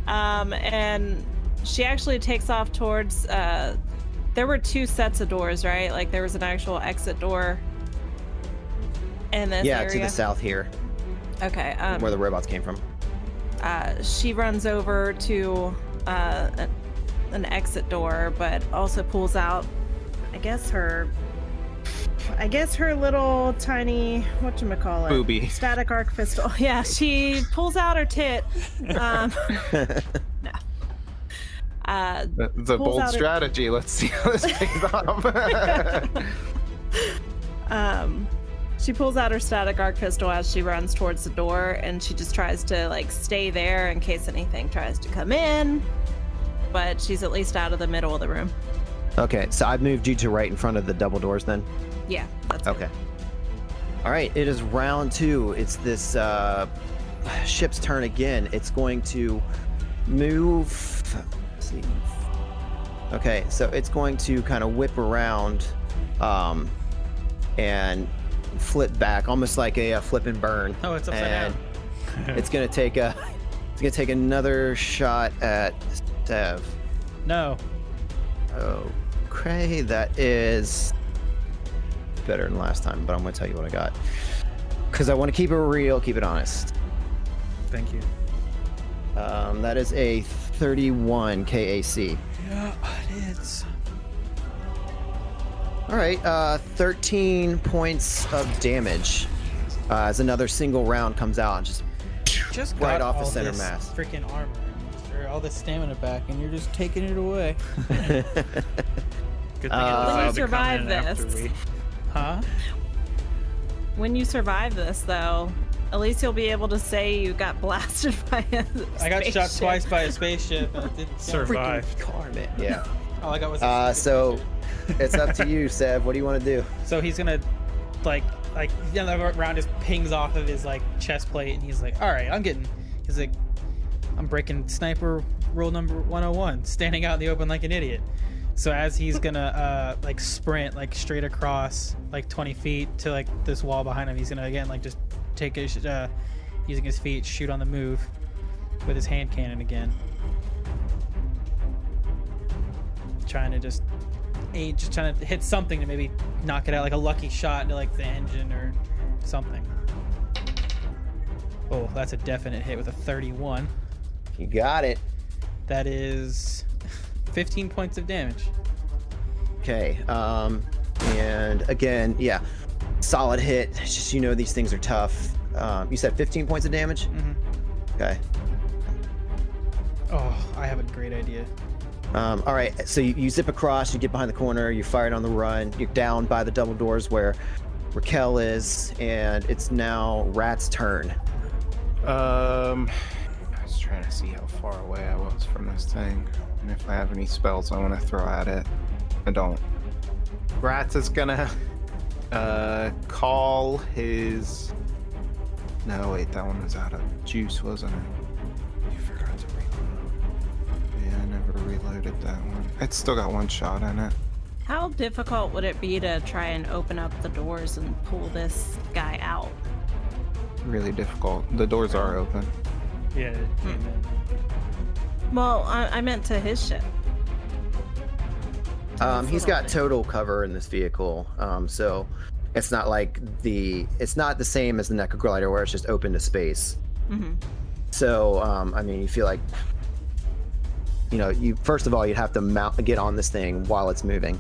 And she actually takes off towards. There were 2 sets of doors, right? Like there was an actual exit door in this area. To the south here, Okay. where the robots came from. She runs over to an exit door, but also pulls out, I guess her little tiny, whatchamacallit? Booby. Static arc pistol. Yeah, she pulls out her tit. No. It's a pulls bold out strategy. Let's see how this pays off. She pulls out her static arc pistol as she runs towards the door, and she just tries to like stay there in case anything tries to come in. But she's at least out of the middle of the room. Okay, so I've moved you to right in front of the double doors then. Yeah, that's good. Okay. All right, it is round 2. It's this ship's turn again. It's going to move. Let's see. Okay, so it's going to kind of whip around and flip back, almost like a flip and burn. Oh, it's upside down. It's gonna take another shot at Dev. No. Okay, that is better than last time, but I'm gonna tell you what I got because I want to keep it real, keep it honest. Thank you. That is a 31 KAC. Yeah, it is. All right, 13 points of damage as another single round comes out and Just right got off the all center this mass. freaking armor, or all this stamina back, and you're just taking it away. Good thing When you survive this. Huh? When you survive this, though, at least you'll be able to say you got blasted by a I got shot spaceship. twice by a spaceship. And it didn't Survive. Car, man. Yeah. All I got was a So it's up to you, Sev. What do you want to do? So he's gonna like the round just pings off of his like chest plate, and he's like, "All right, he's like, I'm breaking sniper rule number 101, standing out in the open like an idiot." So as he's gonna like sprint like straight across like 20 feet to like this wall behind him, he's gonna again like just take his using his feet, shoot on the move with his hand cannon again, trying to trying to hit something to maybe knock it out, like a lucky shot into like the engine or something. Oh, that's a definite hit with a 31. You got it. That is 15 points of damage. Okay. And again, yeah, solid hit. It's just, you know, these things are tough. You said 15 points of damage? Mm-hmm. Okay. Oh, I have a great idea. All right, so you zip across, you get behind the corner, you fire it on the run, you're down by the double doors where Raquel is, and it's now Rat's turn. I was trying to see how far away I was from this thing, and if I have any spells I want to throw at it. I don't. Rats is gonna call his. No, wait, that one was out of juice, wasn't it? You forgot to reload. Yeah, I never reloaded that one. It's still got one shot in it. How difficult would it be to try and open up the doors and pull this guy out? Really difficult. The doors are open. Yeah. Well, I meant to his ship. He's got total cover in this vehicle, so it's not like it's not the same as the Necroglider where it's just open to space. Mm-hmm. So, I mean, you feel like, you know, first of all, you'd have to get on this thing while it's moving.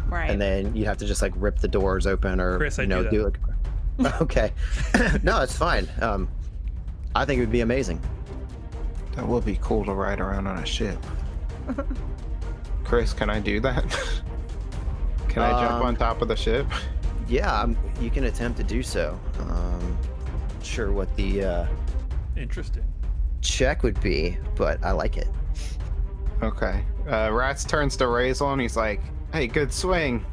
Right. And then you have to just like rip the doors open or, Chris, you know, I do do like, Okay. No, it's fine. I think it would be amazing. That would be cool to ride around on a ship. Chris, can I do that? Can I jump on top of the ship? Yeah, you can attempt to do so. Not sure what the Interesting. check would be, but I like it. Okay. Rats turns to Razel and he's like, "Hey, good swing.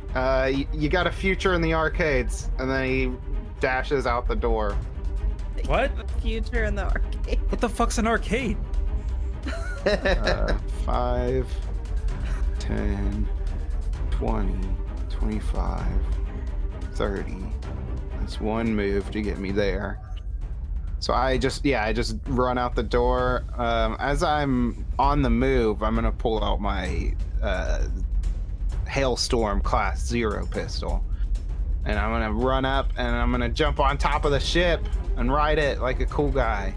You got a future in the arcades." And then he dashes out the door. What? Future in the arcade. What the fuck's an arcade? 5, 10, 20, 25, 30. That's one move to get me there. So I just run out the door. As I'm on the move, I'm gonna pull out my Hailstorm Class 0 pistol. And I'm gonna run up and I'm gonna jump on top of the ship and ride it like a cool guy.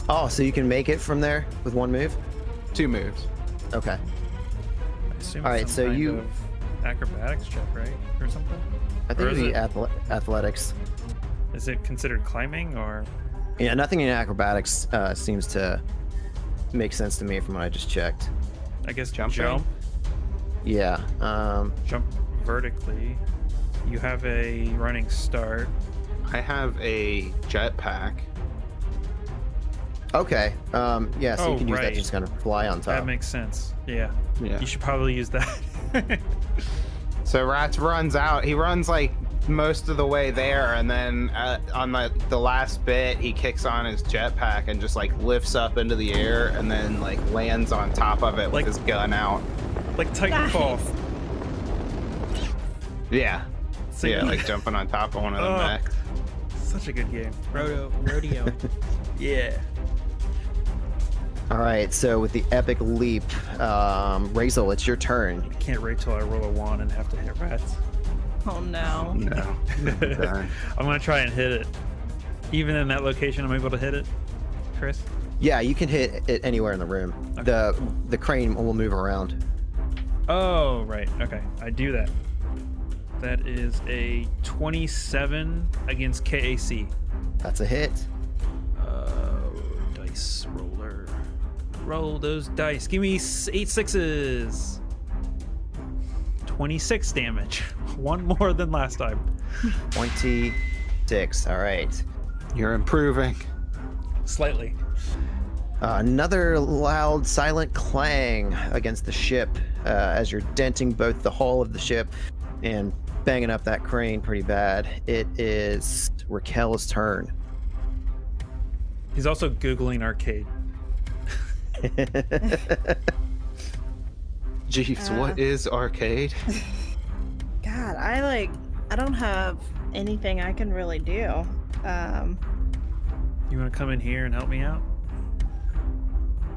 Oh, so you can make it from there with one move? 2 moves. Okay. I assume All right, it's so some kind you- of acrobatics check, right, or something. I think Or is it'd be it- athletics. Is it considered climbing or? Yeah, nothing in acrobatics seems to make sense to me from what I just checked. I guess Jumping? Yeah. Jump vertically. You have a running start. I have a jetpack. Okay. Yeah, so Oh, you can use that right. to just kind of fly on top. That makes sense. Yeah. Yeah. You should probably use that. So Rats runs out. He runs like most of the way there, and then on the last bit, he kicks on his jetpack and just like lifts up into the air, and then like lands on top of it Like- with his gun out. Like Titanfall. Yeah, So yeah, you- like jumping on top of one of the Oh. mechs. Such a good game. Rodeo. Yeah. All right, so with the epic leap, Razel, it's your turn. I can't wait till I roll a 1 and have to hit rats. Oh no. No. Done. I'm gonna try and hit it. Even in that location, I'm able to hit it. Chris? Yeah, you can hit it anywhere in the room. Okay. The crane will move around. Oh, right. Okay. I do that. That is a 27 against KAC. That's a hit. Dice roller. Roll those dice. Give me 8 6s. 26 damage. One more than last time. 26. All right. You're improving. Slightly. Another loud, silent clang against the ship as you're denting both the hull of the ship and banging up that crane pretty bad. It is Raquel's turn. He's also Googling arcade. Jeeves, what is arcade? God, I don't have anything I can really do. You want to come in here and help me out?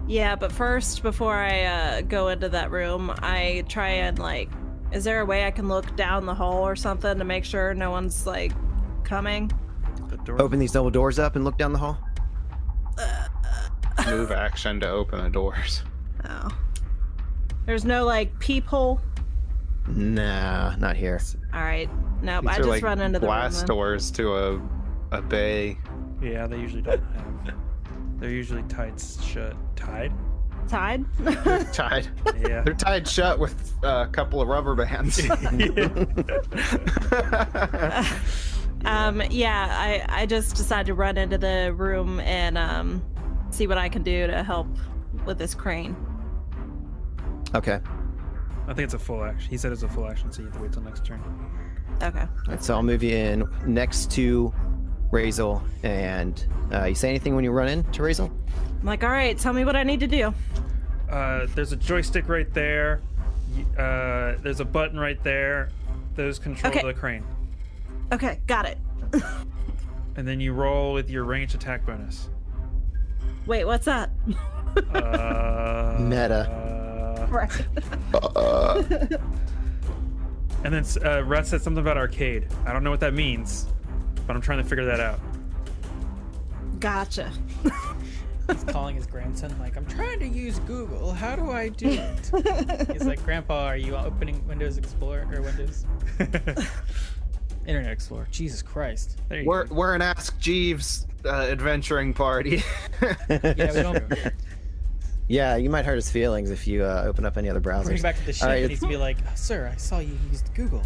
Yeah, but first, before I go into that room, I try and is there a way I can look down the hall or something to make sure no one's coming? The door. Open these double doors up and look down the hall. Move action to open the doors. Oh. There's no peephole? Nah, not here. All right. Nope, These I are just like run into the room. blast then. doors to a bay. Yeah, they usually don't have. They're usually tied shut. Tied? Tied? Tied. Yeah. They're tied shut with a couple of rubber bands. Yeah, I just decided to run into the room and see what I can do to help with this crane. Okay. I think it's a full action. He said it's a full action, so you have to wait till next turn. Okay. All right, so I'll move you in next to Razel. And you say anything when you run into Razel? I'm like, all right, tell me what I need to do. There's a joystick right there. There's a button right there. Those control Okay. the crane. Okay, got it. And then you roll with your ranged attack bonus. Wait, what's that? Meta. Right. And then Rat said something about arcade. I don't know what that means, but I'm trying to figure that out. Gotcha. He's calling his grandson like, I'm trying to use Google. How do I do it? He's like, Grandpa, are you opening Windows Explorer or Windows? Internet Explorer. Jesus Christ. There you We're go. we're an Ask Jeeves adventuring party. Yeah, we don't Yeah, you might hurt his feelings if you open up any other browsers. bring back to the ship. All right, It needs to be like, sir, I saw you used Google.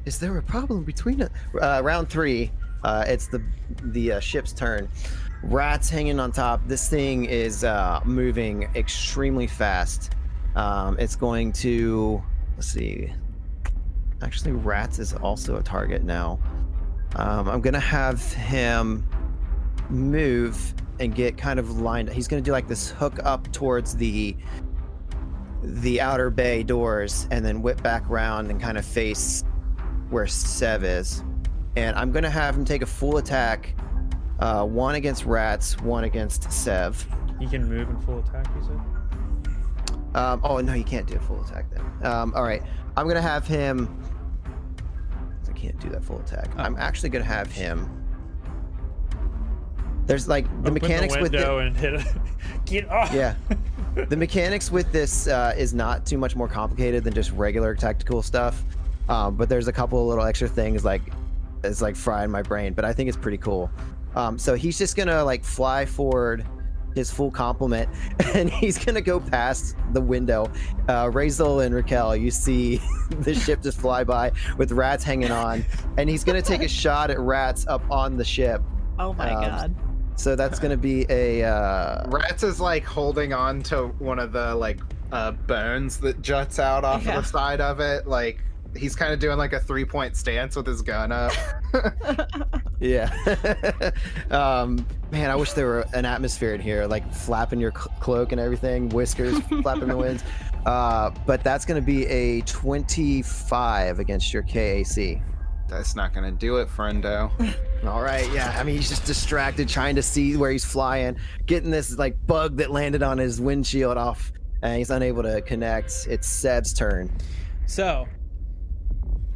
Is there a problem between it? Round 3, it's the ship's turn. Rats hanging on top. This thing is moving extremely fast. It's going to, let's see. Actually, Rats is also a target now. I'm gonna have him move and get kind of lined. He's gonna do like this hook up towards the outer bay doors, and then whip back around and kind of face where Sev is. And I'm gonna have him take a full attack. 1 against Rats, 1 against Sev. You can move in full attack, you said? Oh no, you can't do a full attack then. All right, I'm gonna have him. I can't do that full attack. I'm actually gonna have him. There's like the Open mechanics the with window and hit it. Get off. Yeah, the mechanics with this is not too much more complicated than just regular tactical stuff. But there's a couple of little extra things like it's like frying my brain, but I think it's pretty cool. So he's just gonna like fly forward his full complement, and he's gonna go past the window. Razel and Raquel, you see the ship just fly by with Rats hanging on, and he's gonna take a shot at Rats up on the ship. Oh my god. So that's gonna be a Rats is like holding on to one of the like bones that juts out off Yeah. of the side of it. Like he's kind of doing like a 3-point stance with his gun up. yeah. Man, I wish there were an atmosphere in here, like flapping your cloak and everything, whiskers flapping the winds. But that's gonna be a 25 against your KAC. That's not gonna do it, friendo. All right, yeah. I mean, he's just distracted trying to see where he's flying, getting this like bug that landed on his windshield off, and he's unable to connect. It's Seb's turn. So,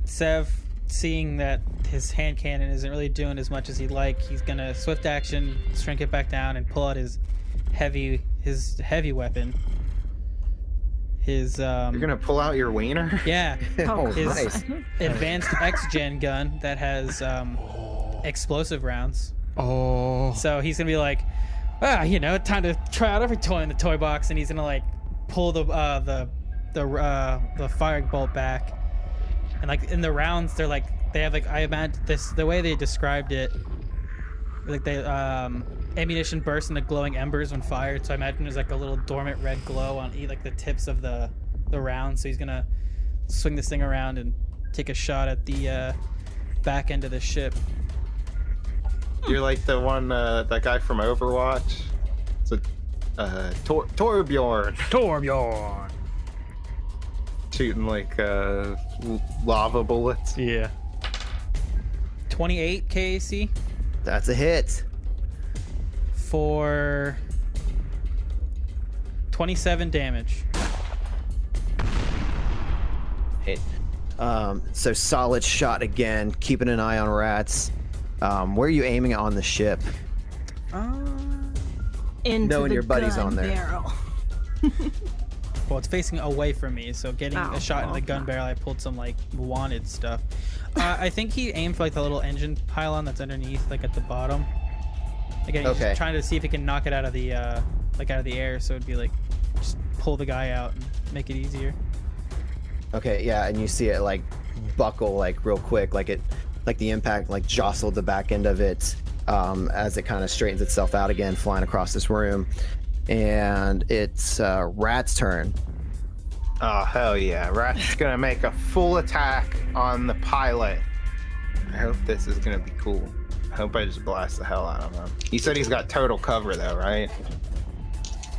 Sev, seeing that his hand cannon isn't really doing as much as he'd like, he's gonna swift action, shrink it back down, and pull out his heavy weapon. His You're gonna pull out your wiener? yeah, Oh, his nice. advanced X-gen gun that has explosive rounds. Oh. So he's gonna be like, time to try out every toy in the toy box, and he's gonna like pull the firing bolt back, and like in the rounds they have like, I imagine this, the way they described it, like they ammunition bursts into glowing embers when fired. So I imagine there's like a little dormant red glow on like the tips of the round. So he's gonna swing this thing around and take a shot at the back end of the ship. You're like the one, that guy from Overwatch. It's Torbjorn. Torbjorn. Shooting like lava bullets. Yeah. 28 KAC That's a hit. for 27 damage. Hit. So solid shot again, keeping an eye on Rats. Where are you aiming on the ship? Into Knowing the your buddy's gun on there. barrel. Well, it's facing away from me, so getting Oh, a shot in the gun barrel, I pulled some like wanted stuff. I think he aimed for like the little engine pylon that's underneath, like at the bottom. Again, he's Okay. just trying to see if he can knock it out of the air, so it'd be like just pull the guy out and make it easier. Okay, yeah, and you see it like buckle like real quick, like the impact like jostled the back end of it as it kind of straightens itself out again, flying across this room. And it's Rat's turn. Oh, hell yeah. Rat's gonna make a full attack on the pilot. I hope this is gonna be cool. I hope I just blast the hell out of him. He said he's got total cover though, right?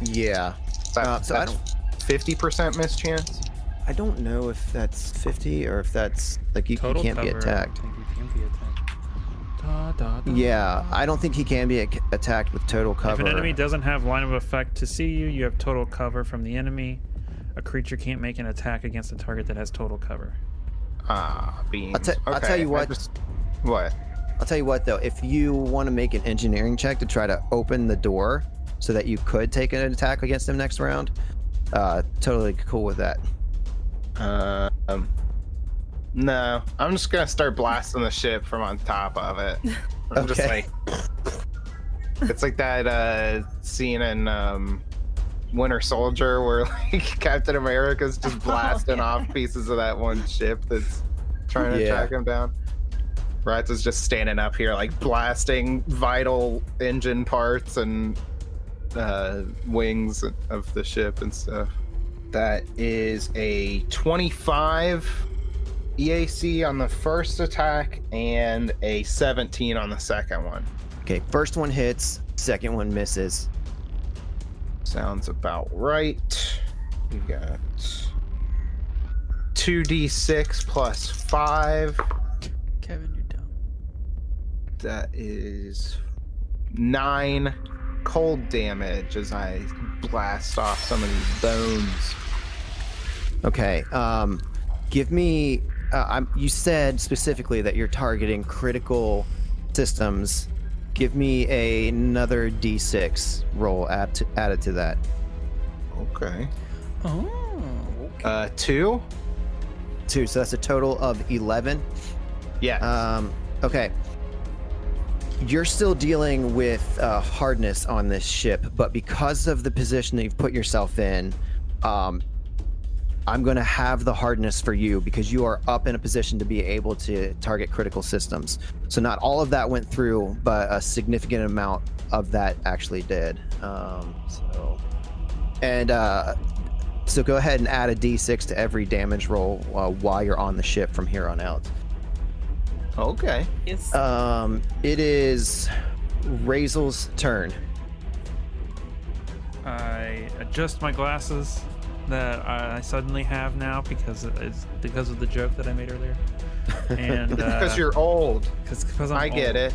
Yeah. So I don't 50% mischance? I don't know if that's 50 or if that's like you Total can't be cover, attacked. I don't think you can be attacked. Da, da, da. Yeah, I don't think he can be attacked with total cover. If an enemy doesn't have line of effect to see you, you have total cover from the enemy. A creature can't make an attack against a target that has total cover. Ah, beans. I'll tell you what. What? I'll tell you what though, if you want to make an engineering check to try to open the door so that you could take an attack against him next round, totally cool with that. No, I'm just gonna start blasting the ship from on top of it. I'm just Okay. like, it's like that scene in Winter Soldier where like Captain America's just blasting off pieces of that one ship that's trying to Yeah. track him down. Rats is just standing up here like blasting vital engine parts and wings of the ship and stuff. That is a 25 EAC on the first attack and a 17 on the second one. Okay, first one hits, second one misses. Sounds about right. You got 2d6 plus 5. Kevin, you're dumb. That is 9 cold damage as I blast off some of these bones. Okay, give me. You said specifically that you're targeting critical systems. Give me another D6 roll added to that. Okay. Oh. 2? 2, so that's a total of 11. Yeah. Okay. You're still dealing with hardness on this ship, but because of the position that you've put yourself in, I'm going to have the hardness for you because you are up in a position to be able to target critical systems. So not all of that went through, but a significant amount of that actually did. So go ahead and add a D6 to every damage roll while you're on the ship from here on out. Okay. Yes. It is Razel's turn. I adjust my glasses that I suddenly have now because of the joke that I made earlier. And Because you're old. because I'm I get old. it.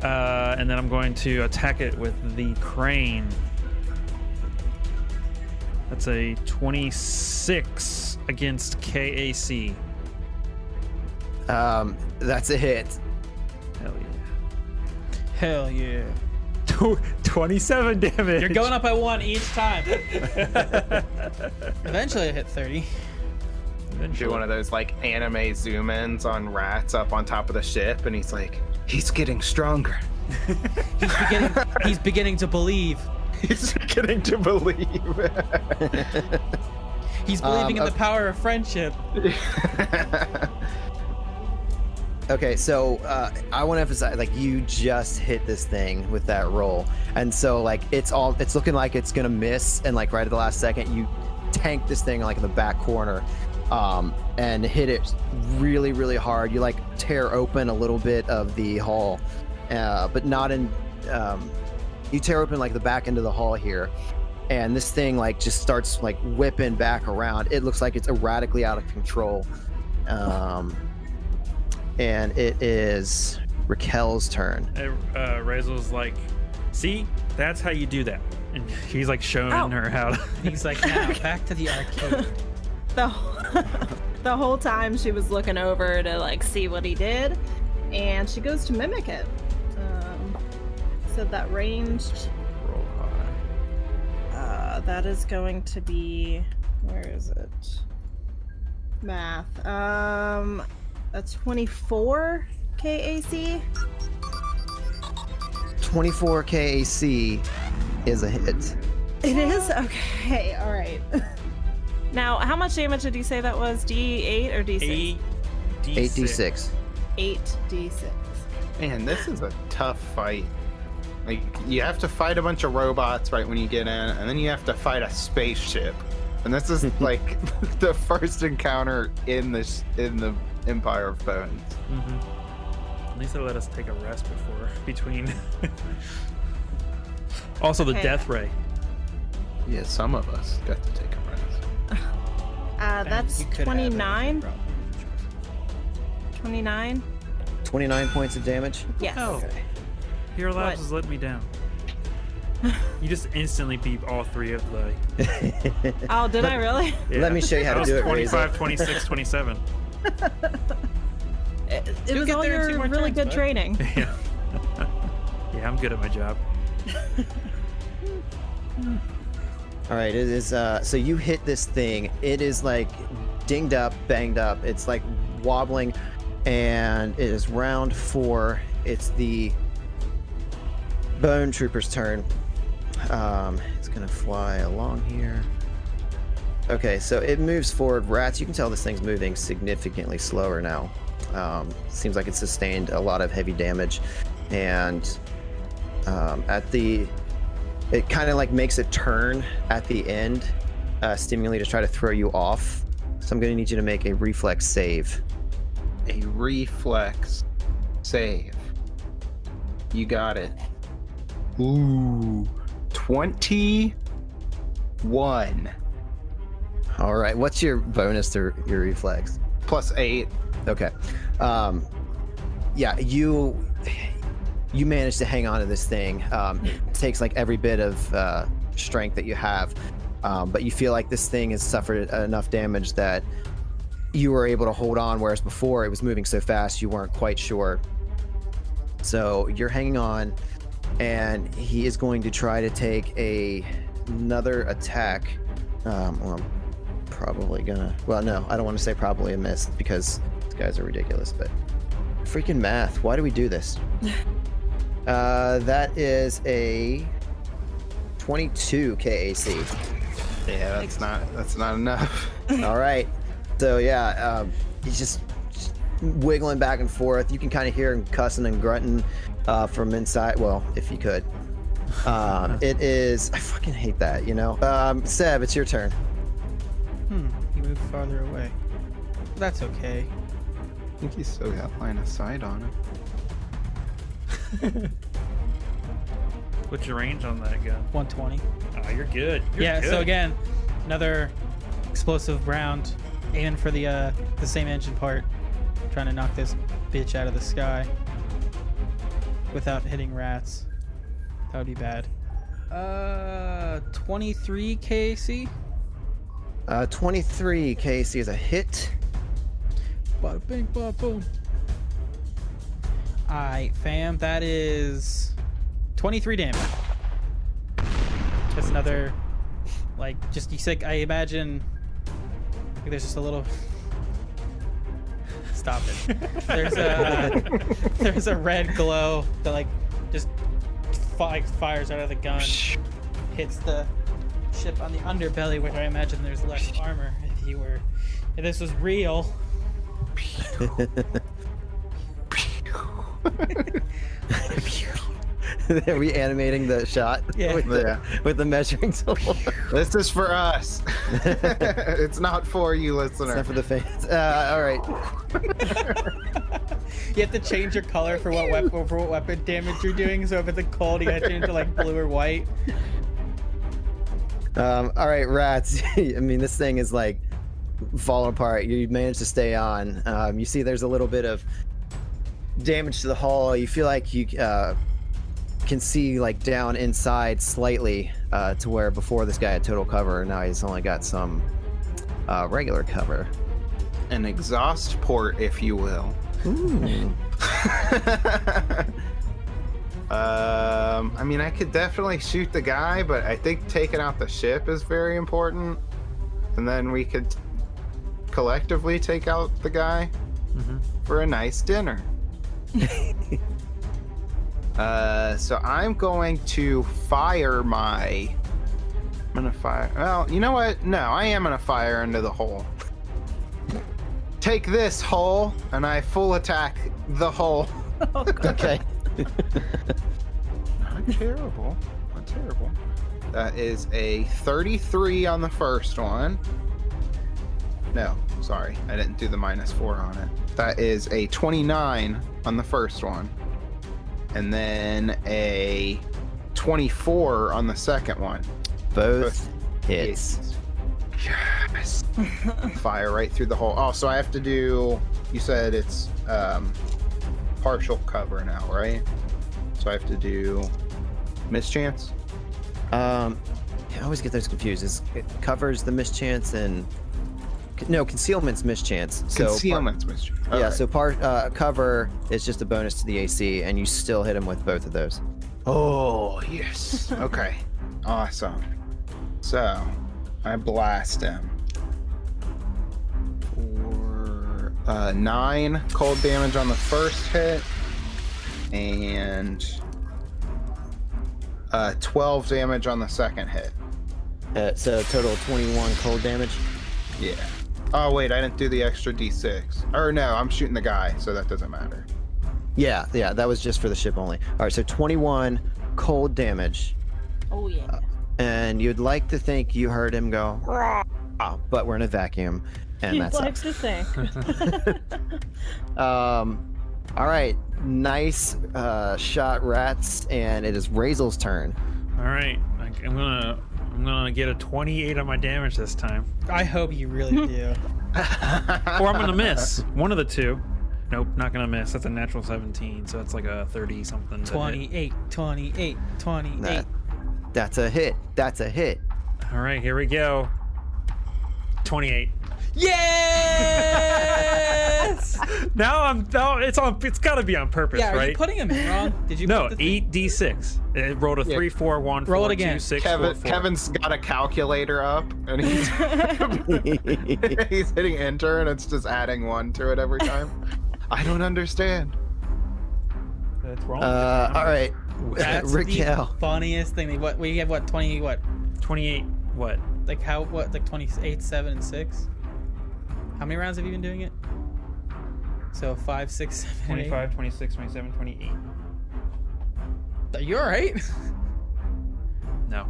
And then I'm going to attack it with the crane. That's a 26 against KAC. That's a hit. Hell yeah. Hell yeah. 27 damage. You're going up by 1 each time. Eventually I hit 30. Do one of those like anime zoom ins on rats up on top of the ship, and he's like, he's getting stronger. He's beginning to believe. He's beginning to believe. He's believing in the power of friendship. Okay, so I want to emphasize, like, you just hit this thing with that roll, and so like it's looking like it's gonna miss, and like right at the last second, you tank this thing like in the back corner, and hit it really, really hard. You like tear open a little bit of the hull, but not in. You tear open like the back end of the hull here, and this thing like just starts like whipping back around. It looks like it's erratically out of control. And it is Raquel's turn. Razel's like, see, that's how you do that. And he's like showing her how to. He's like, now back to the arcade. The whole time she was looking over to like see what he did, and she goes to mimic it. So that ranged. Roll high. That is going to be, where is it? Math. A 24 KAC. 24 KAC is a hit. It is? Okay, all right. Now, how much damage did you say that was? D8 or D6? 8d6. 8d6. Man, this is a tough fight. Like, you have to fight a bunch of robots right when you get in, and then you have to fight a spaceship. And this is like the first encounter in the Empire of Bones. Mm-hmm. At least they let us take a rest between. Also, the Okay. death ray. Yeah, some of us got to take a rest. That's You could have 29. it. 29? 29 points of damage. Yes. Oh. Hero Labs What? has let me down. You just instantly beat all 3 of the. Oh, did I really? Yeah. Let me show you how That to was do it, 25, Razel. 26, 27. It You'll was get all there in 2 your more really turns, good bud. training. Yeah. Yeah, I'm good at my job. All right, it is. So you hit this thing. It is like dinged up, banged up. It's like wobbling, and it is round 4. It's the Bone Trooper's turn. It's gonna fly along here. Okay, so it moves forward. Rats, you can tell this thing's moving significantly slower now. Seems like it sustained a lot of heavy damage, and it kind of like makes a turn at the end, seemingly to try to throw you off. So I'm gonna need you to make a reflex save. A reflex save. You got it. Ooh, 21. All right, what's your bonus to your reflex? +8. Okay. Yeah, you managed to hang on to this thing. It takes like every bit of strength that you have, but you feel like this thing has suffered enough damage that you were able to hold on, whereas before it was moving so fast you weren't quite sure. So you're hanging on, and he is going to try to take another attack. Well, I'm probably gonna... Well, no, I don't want to say probably a miss because these guys are ridiculous, but... Freaking math. Why do we do this? That is a 22 KAC. Yeah, that's not enough. All right. So yeah, he's just wiggling back and forth. You can kind of hear him cussing and grunting from inside. Well, if you could. It is... I fucking hate that, you know? Seb, it's your turn. He moved farther away. That's okay. I think he's still got line of sight on it. What's your range on that gun? 120. Oh, you're good. You're good. So again, another explosive round, aiming for the same engine part, trying to knock this bitch out of the sky without hitting rats. That would be bad. 23 KAC. 23 KAC is a hit. Bada bing, bada boom. Alright, fam, that is 23 damage. That's another, like, just, you said, I imagine, like, there's just a little... Stop it. There's a red glow that, like, just fires out of the gun, hits the ship on the underbelly, where I imagine there's less armor if this was real. They're reanimating the shot with the measuring tool. This is for us. It's not for you, listener. It's not for the fans. All right. You have to change your color for what weapon damage you're doing. So if it's a cold, you gotta change to like blue or white. All right, rats. I mean, this thing is like falling apart. You managed to stay on. You see, there's a little bit of damage to the hull. You feel like you can see like down inside slightly to where before this guy had total cover. Now he's only got some regular cover. An exhaust port, if you will. Ooh. I mean, I could definitely shoot the guy, but I think taking out the ship is very important. And then we could collectively take out the guy for a nice dinner. So I'm going to fire my... I'm gonna fire... Well, you know what? No, I am gonna fire into the hole. Take this, hole, and I full attack the hole. Okay. Not terrible. Not terrible. That is a 33 on the first one. No, sorry. I didn't do the -4 on it. That is a 29 on the first one. And then a 24 on the second one. Both hits. Yes. Fire right through the hole. Oh, so I have to do... You said it's partial cover now, right? So I have to do mischance? I always get those confused. It covers the mischance and... No, concealment's mischance. Concealment's mischance. Yeah, so cover is just a bonus to the AC, and you still hit him with both of those. Oh, yes. Okay. Awesome. So, I blast him for 9 cold damage on the first hit, and 12 damage on the second hit. So total of 21 cold damage. Yeah. Oh wait, I didn't do the extra d6. Or no, I'm shooting the guy, so that doesn't matter. Yeah, that was just for the ship only. All right, so 21 cold damage. Oh yeah. And you'd like to think you heard him go, "Rah," but we're in a vacuum, and You'd that's like to think. all right, nice shot, rats, and it is Razel's turn. All right, I'm gonna get a 28 on my damage this time, I hope you really do. or I'm gonna miss one of the two. Nope, not gonna miss. That's a natural 17, so that's like a 30 something. 28, 28, 28. That's a hit. That's a hit. All right, here we go. 28. Yes! It's got to be on purpose, Yeah, are right? you putting him in wrong? Did you No, put the thing- 8d6. It rolled a 3, 4, 1, 4, Roll it 2, again. 6, 4, 4. Kevin's got a calculator up, and he's he's hitting enter, and it's just adding 1 to it every time. I don't understand. That's wrong. All right, That's Raquel. the funniest thing. What we have? What 20? What 28. What? like how? What like 28, 7, and 6? How many rounds have you been doing it? So 5, 6, 7, 8. 25, 26, 27, 28. Are you all right? No.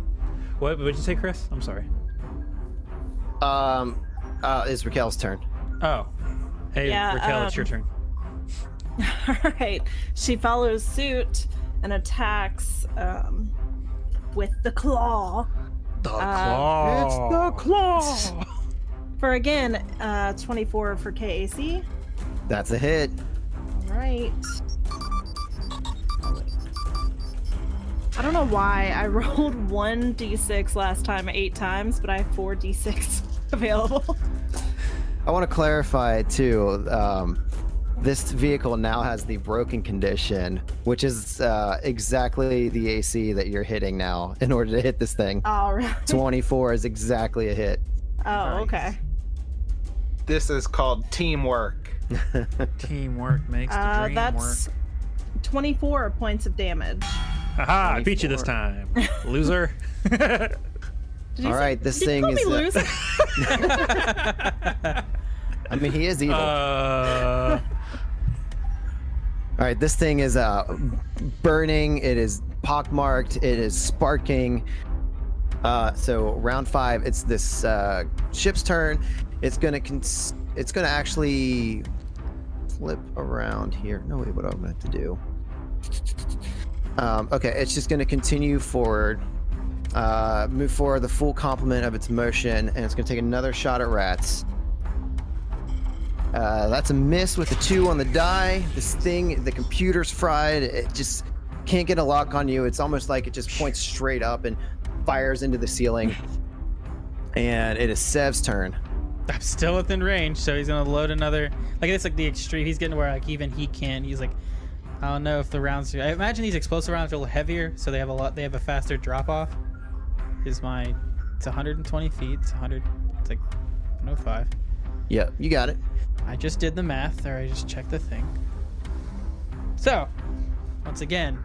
What did you say, Chris? I'm sorry. It's Raquel's turn. Oh. Hey, Yeah, Raquel, it's your turn. All right. She follows suit and attacks with the claw. The claw. It's the claw. For again, 24 for KAC. That's a hit. All right. I don't know why I rolled 1d6 last time 8 times, but I have 4d6 available. I want to clarify too. This vehicle now has the broken condition, which is exactly the AC that you're hitting now in order to hit this thing. All right. 24 is exactly a hit. Oh, okay. This is called teamwork. Teamwork makes the dream That's work. 24 points of damage. Haha, I beat you this time, loser. Did you All say- right, this did thing you call me is, loser? I mean, he is evil. Uh, All right, this thing is burning. It is pockmarked. It is sparking. So round 5, it's this ship's turn. It's gonna actually flip around here. No, wait, what do I have to do? Okay, it's just gonna continue forward, move forward the full complement of its motion, and it's gonna take another shot at rats. That's a miss with a 2 on the die. This thing, the computer's fried. It just can't get a lock on you. It's almost like it just points straight up and fires into the ceiling. And it is Sev's turn. I'm still within range, so he's gonna load another. Like it's like the extreme. He's getting where like even he can. He's like, I don't know if the rounds. I imagine these explosive rounds are a little heavier, so they have a lot. They have a faster drop off. It's 120 feet. It's 100. It's like 105. Yep, you got it. I just did the math, or I just checked the thing. So, once again,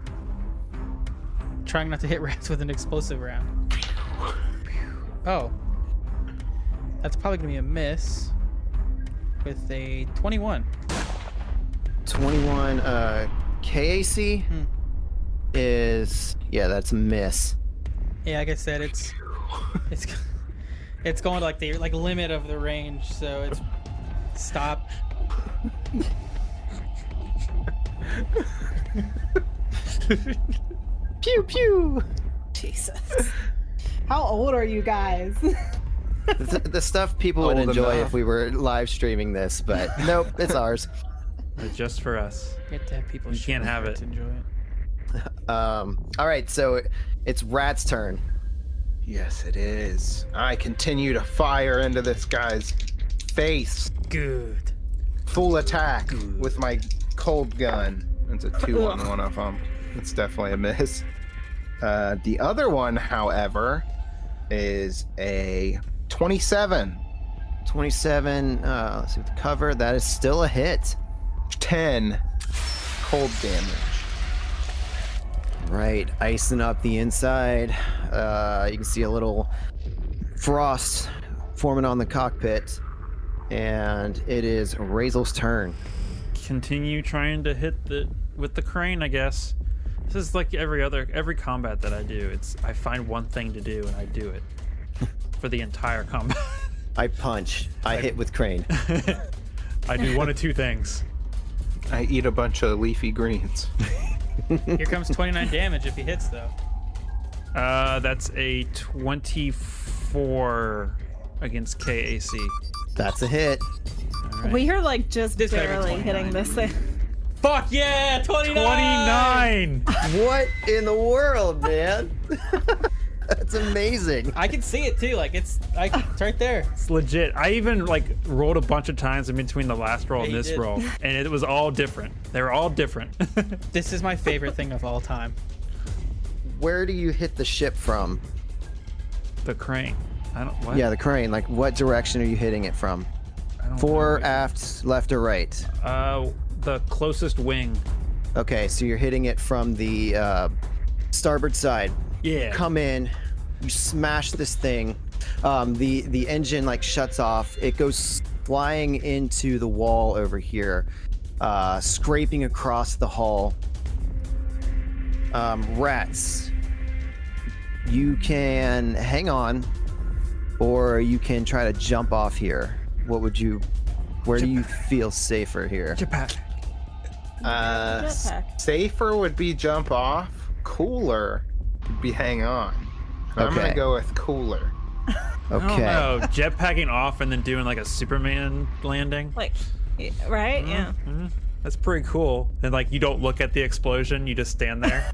trying not to hit rats with an explosive round. Oh. That's probably going to be a miss with a 21. 21 KAC is, yeah, that's a miss. Yeah, like I said, it's going to like the limit of the range, so it's stop. Pew pew. Jesus. How old are you guys? The stuff people would Old enjoy enough. if we were live streaming this, but nope, it's ours. just for us. You have to have people. You can't show have for it. to enjoy it. All right, so it's Rat's turn. Yes, it is. I continue to fire into this guy's face. Good. Full attack with my cold gun. It's a 2 on one of them. It's definitely a miss. The other one, however, is a 27. 27. Let's see with the cover. That is still a hit. 10 cold damage. Right, icing up the inside. You can see a little frost forming on the cockpit, and it is Razel's turn. Continue trying to hit with the crane, I guess. This is like every combat that I do. I find one thing to do and I do it for the entire combat. I punch. I hit with crane. I do one of two things. I eat a bunch of leafy greens. Here comes 29 damage if he hits, though. That's a 24 against KAC. That's a hit. All right. We are like just This better be barely 29. hitting this thing. Fuck yeah, 29! 29! What in the world, man? That's amazing. I can see it too. Like it's right there. It's legit. I even like rolled a bunch of times in between the last roll Yeah, and you this did. roll, and it was all different. They were all different. This is my favorite thing of all time. Where do you hit the ship from? The crane. I don't. What? Yeah, the crane. Like, what direction are you hitting it from? I don't Fore, know. aft, left, or right? The closest wing. Okay, so you're hitting it from the starboard side. Yeah. Come in, you smash this thing. The engine like shuts off. It goes flying into the wall over here, scraping across the hull. Rats, you can hang on, or you can try to jump off here. Where do you feel safer here? Japan. Jetpack. Safer would be jump off. Cooler would be hang on. I'm Okay. gonna go with cooler. Okay. I don't know. Jetpacking off and then doing like a Superman landing. Like, right? Yeah. Mhm. That's pretty cool. And like you don't look at the explosion, you just stand there.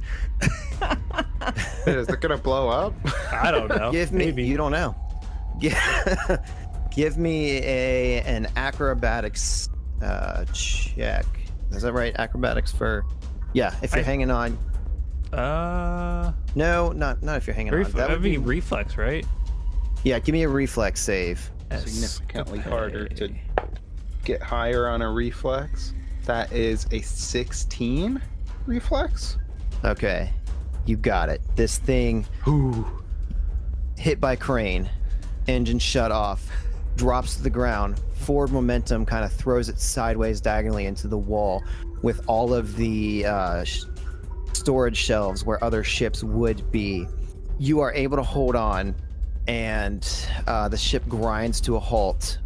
Is it gonna blow up? I don't know. Give me. Maybe. You don't know. Give me an acrobatics check. Is that right? Acrobatics for. Yeah, if you're hanging on. No, not if you're hanging on. That That'd would be reflex, right? Yeah, give me a reflex save. Significantly Okay. harder to get higher on a reflex. That is a 16 reflex. Okay, you got it. This thing hit by crane, engine shut off, drops to the ground. Forward momentum kind of throws it sideways diagonally into the wall, with all of the storage shelves where other ships would be. You are able to hold on, and the ship grinds to a halt.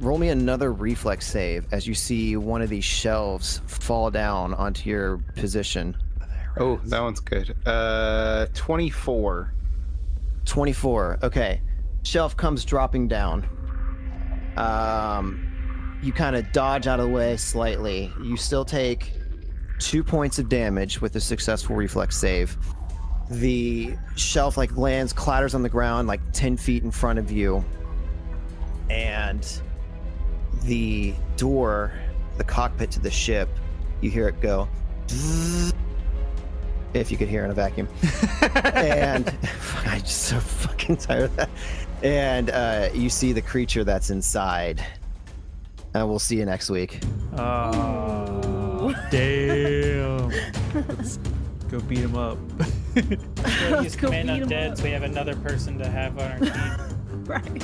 Roll me another reflex save as you see one of these shelves fall down onto your position. Oh, that one's good. 24. 24. Okay. Shelf comes dropping down. You kind of dodge out of the way slightly. You still take 2 points of damage with a successful reflex save. The shelf like lands, clatters on the ground like 10 feet in front of you. And the door, the cockpit to the ship, you hear it go. If you could hear in a vacuum. And I'm just so fucking tired of that. And you see the creature that's inside. And we'll see you next week. Oh, damn. Let's go beat him up. We'll use go Command beat 'em Undead up. so we have another person to have on our team. Right.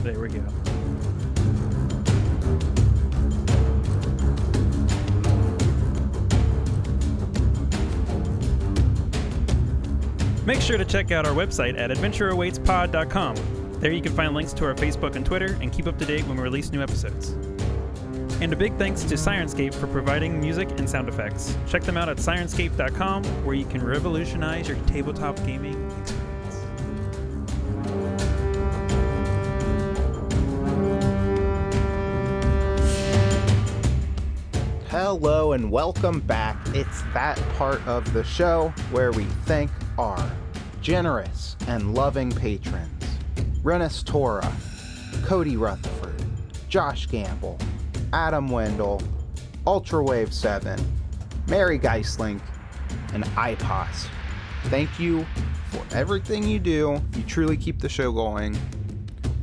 There we go. Make sure to check out our website at adventureawaitspod.com. There you can find links to our Facebook and Twitter and keep up to date when we release new episodes. And a big thanks to Sirenscape for providing music and sound effects. Check them out at sirenscape.com, where you can revolutionize your tabletop gaming experience. Hello and welcome back. It's that part of the show where we thank our generous and loving patrons. Renus Tora, Cody Rutherford, Josh Gamble, Adam Wendell, Ultrawave 7, Mary Geislink, and IPOS. Thank you for everything you do. You truly keep the show going.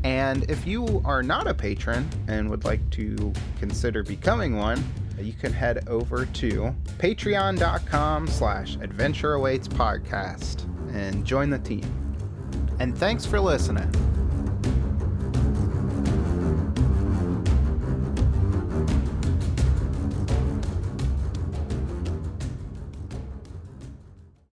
And if you are not a patron and would like to consider becoming one, you can head over to patreon.com/adventureawaitspodcast and join the team. And thanks for listening.